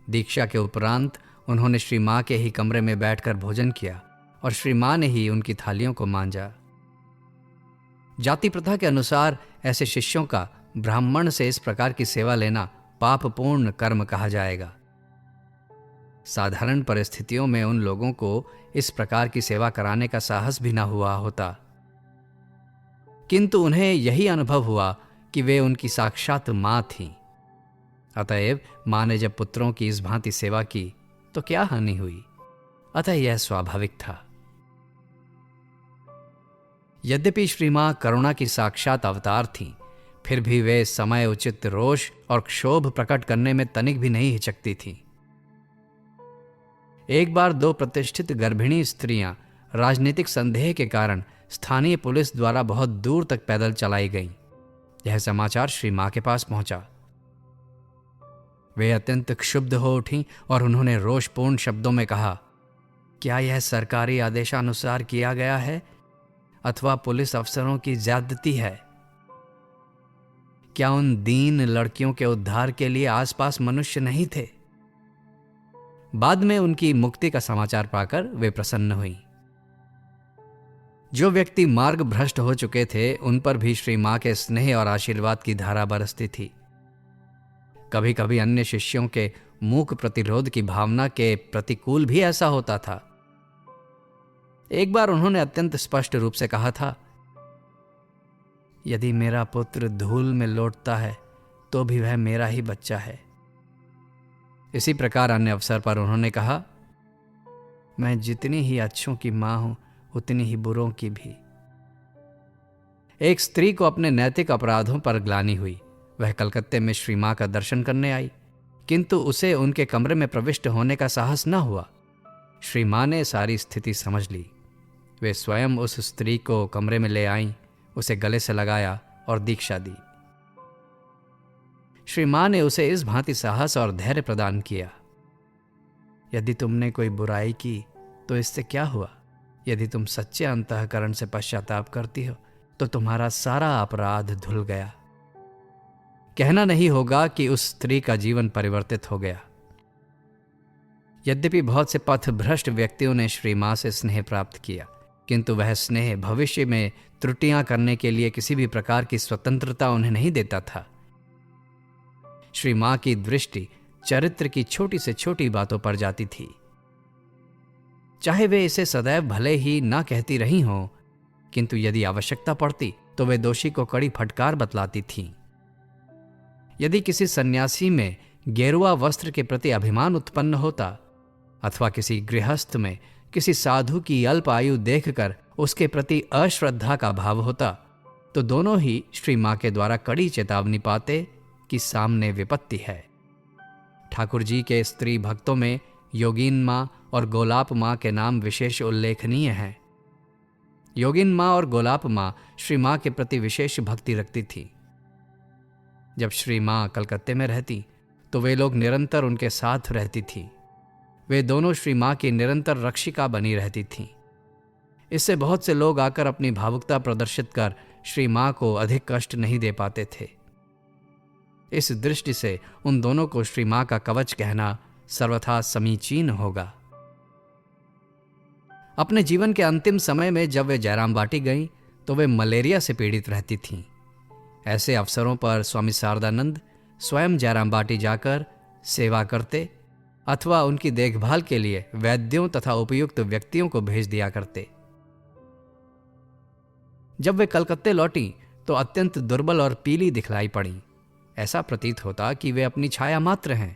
दीक्षा के उपरांत उन्होंने श्री मां के ही कमरे में बैठकर भोजन किया और श्री मां ने ही उनकी थालियों को मांजा। जाति प्रथा के अनुसार ऐसे शिष्यों का ब्राह्मण से इस प्रकार की सेवा लेना पापपूर्ण कर्म कहा जाएगा। साधारण परिस्थितियों में उन लोगों को इस प्रकार की सेवा कराने का साहस भी न हुआ होता, किंतु उन्हें यही अनुभव हुआ कि वे उनकी साक्षात मां थीं। अतएव मां ने जब पुत्रों की इस भांति सेवा की तो क्या हानि हुई? अतः यह स्वाभाविक था। यद्यपि श्री मां करुणा की साक्षात अवतार थीं, फिर भी वे समय उचित रोष और क्षोभ प्रकट करने में तनिक भी नहीं हिचकती थीं। एक बार दो प्रतिष्ठित गर्भिणी स्त्रियां राजनीतिक संदेह के कारण स्थानीय पुलिस द्वारा बहुत दूर तक पैदल चलाई गईं। यह समाचार श्री मां के पास पहुंचा। वे अत्यंत क्षुब्ध हो उठीं और उन्होंने रोषपूर्ण शब्दों में कहा, क्या यह सरकारी आदेशानुसार किया गया है अथवा पुलिस अफसरों की ज्यादती है? क्या उन दीन लड़कियों के उद्धार के लिए आसपास मनुष्य नहीं थे? बाद में उनकी मुक्ति का समाचार पाकर वे प्रसन्न हुई। जो व्यक्ति मार्ग भ्रष्ट हो चुके थे उन पर भी श्री मां के स्नेह और आशीर्वाद की धारा बरसती थी। कभी कभी अन्य शिष्यों के मूक प्रतिरोध की भावना के प्रतिकूल भी ऐसा होता था। एक बार उन्होंने अत्यंत स्पष्ट रूप से कहा था, यदि मेरा पुत्र धूल में लौटता है तो भी वह मेरा ही बच्चा है। इसी प्रकार अन्य अवसर पर उन्होंने कहा, मैं जितनी ही अच्छों की मां हूं उतनी ही बुरों की भी। एक स्त्री को अपने नैतिक अपराधों पर ग्लानि हुई। वह कलकत्ते में श्री मां का दर्शन करने आई, किंतु उसे उनके कमरे में प्रविष्ट होने का साहस न हुआ। श्री मां ने सारी स्थिति समझ ली। वे स्वयं उस स्त्री को कमरे में ले आईं, उसे गले से लगाया और दीक्षा दी। श्री मां ने उसे इस भांति साहस और धैर्य प्रदान किया, यदि तुमने कोई बुराई की तो इससे क्या हुआ? यदि तुम सच्चे अंतःकरण से पश्चाताप करती हो तो तुम्हारा सारा अपराध धुल गया। कहना नहीं होगा कि उस स्त्री का जीवन परिवर्तित हो गया। यद्यपि बहुत से पथ भ्रष्ट व्यक्तियों ने श्री मां से स्नेह प्राप्त किया, किंतु वह स्नेह भविष्य में त्रुटियां करने के लिए किसी भी प्रकार की स्वतंत्रता उन्हें नहीं देता था। श्री मां की दृष्टि चरित्र की छोटी से छोटी बातों पर जाती थी। चाहे वे इसे सदैव भले ही ना कहती रही हों, किंतु यदि आवश्यकता पड़ती तो वे दोषी को कड़ी फटकार बतलाती थीं। यदि किसी सन्यासी में गेरुआ वस्त्र के प्रति अभिमान उत्पन्न होता अथवा किसी गृहस्थ में किसी साधु की अल्प आयु देखकर उसके प्रति अश्रद्धा का भाव होता, तो दोनों ही श्री मां के द्वारा कड़ी चेतावनी पाते कि सामने विपत्ति है। ठाकुर जी के स्त्री भक्तों में योगिन मां और गोलाप मां के नाम विशेष उल्लेखनीय हैं। योगिन मां और गोलाप मां श्री मां के प्रति विशेष भक्ति रखती थी। जब श्री मां कलकत्ते में रहती तो वे लोग निरंतर उनके साथ रहती थी। वे दोनों श्री मां की निरंतर रक्षिका बनी रहती थीं। इससे बहुत से लोग आकर अपनी भावुकता प्रदर्शित कर श्री मां को अधिक कष्ट नहीं दे पाते थे। इस दृष्टि से उन दोनों को श्री मां का कवच कहना सर्वथा समीचीन होगा। अपने जीवन के अंतिम समय में जब वे जयराम बाटी गईं तो वे मलेरिया से पीड़ित रहती थीं। ऐसे अवसरों पर स्वामी शारदानंद स्वयं जयराम बाटी जाकर सेवा करते अथवा उनकी देखभाल के लिए वैद्यों तथा उपयुक्त व्यक्तियों को भेज दिया करते। जब वे कलकत्ते लौटी तो अत्यंत दुर्बल और पीली दिखलाई पड़ी। ऐसा प्रतीत होता कि वे अपनी छाया मात्र हैं,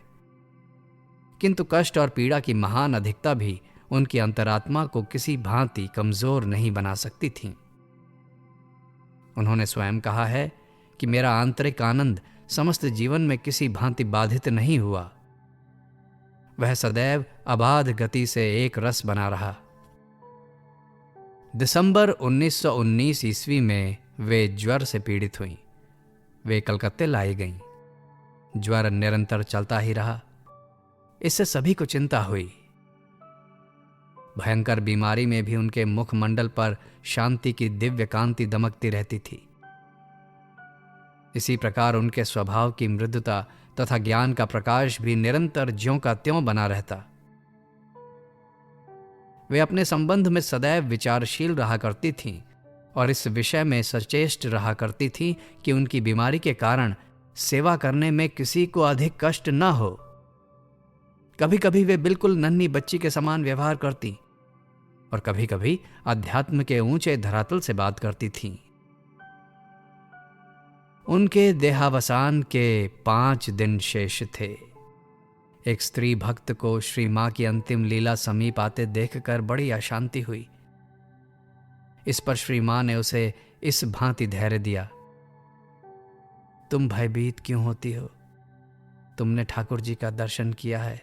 किंतु कष्ट और पीड़ा की महान अधिकता भी उनकी अंतरात्मा को किसी भांति कमजोर नहीं बना सकती थी। उन्होंने स्वयं कहा है कि मेरा आंतरिक आनंद समस्त जीवन में किसी भांति बाधित नहीं हुआ, वह सदैव अबाध गति से एक रस बना रहा। दिसंबर 1919 ईस्वी में वे ज्वर से पीड़ित हुईं। वे कलकत्ते लाई गईं। ज्वर निरंतर चलता ही रहा। इससे सभी को चिंता हुई। भयंकर बीमारी में भी उनके मुखमंडल पर शांति की दिव्य कांति दमकती रहती थी। इसी प्रकार उनके स्वभाव की मृदुता तथा ज्ञान का प्रकाश भी निरंतर ज्यों का त्यों बना रहता। वे अपने संबंध में सदैव विचारशील रहा करती थीं और इस विषय में सचेष्ट रहा करती थीं कि उनकी बीमारी के कारण सेवा करने में किसी को अधिक कष्ट न हो। कभी कभी वे बिल्कुल नन्ही बच्ची के समान व्यवहार करती और कभी कभी अध्यात्म के ऊंचे धरातल से बात करती थीं। उनके देहावसान के 5 दिन शेष थे। एक स्त्री भक्त को श्री मां की अंतिम लीला समीप आते देखकर बड़ी अशांति हुई। इस पर श्री मां ने उसे इस भांति धैर्य दिया, तुम भयभीत क्यों होती हो? तुमने ठाकुर जी का दर्शन किया है।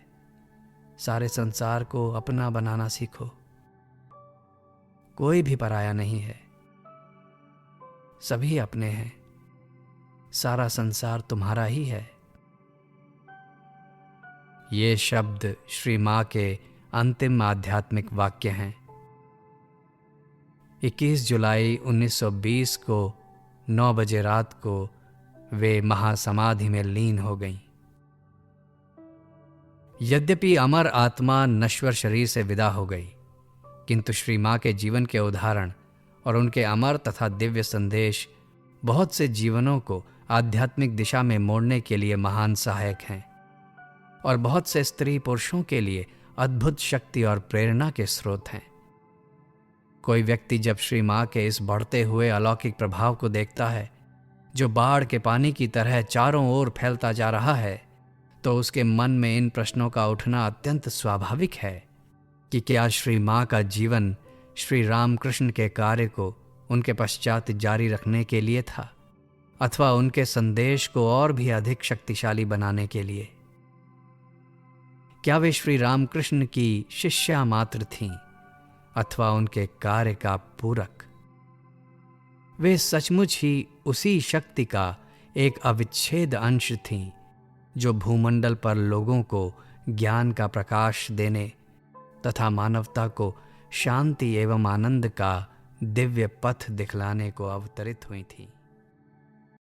सारे संसार को अपना बनाना सीखो। कोई भी पराया नहीं है, सभी अपने हैं। सारा संसार तुम्हारा ही है। ये शब्द श्री मां के अंतिम आध्यात्मिक वाक्य हैं। 21 जुलाई 1920 को 9 बजे रात को वे महासमाधि में लीन हो गईं। यद्यपि अमर आत्मा नश्वर शरीर से विदा हो गई, किंतु श्री मां के जीवन के उदाहरण और उनके अमर तथा दिव्य संदेश बहुत से जीवनों को आध्यात्मिक दिशा में मोड़ने के लिए महान सहायक हैं और बहुत से स्त्री पुरुषों के लिए अद्भुत शक्ति और प्रेरणा के स्रोत हैं। कोई व्यक्ति जब श्री मां के इस बढ़ते हुए अलौकिक प्रभाव को देखता है, जो बाढ़ के पानी की तरह चारों ओर फैलता जा रहा है, तो उसके मन में इन प्रश्नों का उठना अत्यंत स्वाभाविक है कि क्या श्री मां का जीवन श्री रामकृष्ण के कार्य को उनके पश्चात जारी रखने के लिए था अथवा उनके संदेश को और भी अधिक शक्तिशाली बनाने के लिए? क्या वे श्री रामकृष्ण की शिष्या मात्र थीं अथवा उनके कार्य का पूरक? वे सचमुच ही उसी शक्ति का एक अविच्छेद अंश थीं जो भूमंडल पर लोगों को ज्ञान का प्रकाश देने तथा मानवता को शांति एवं आनंद का दिव्य पथ दिखलाने को अवतरित हुई थीं।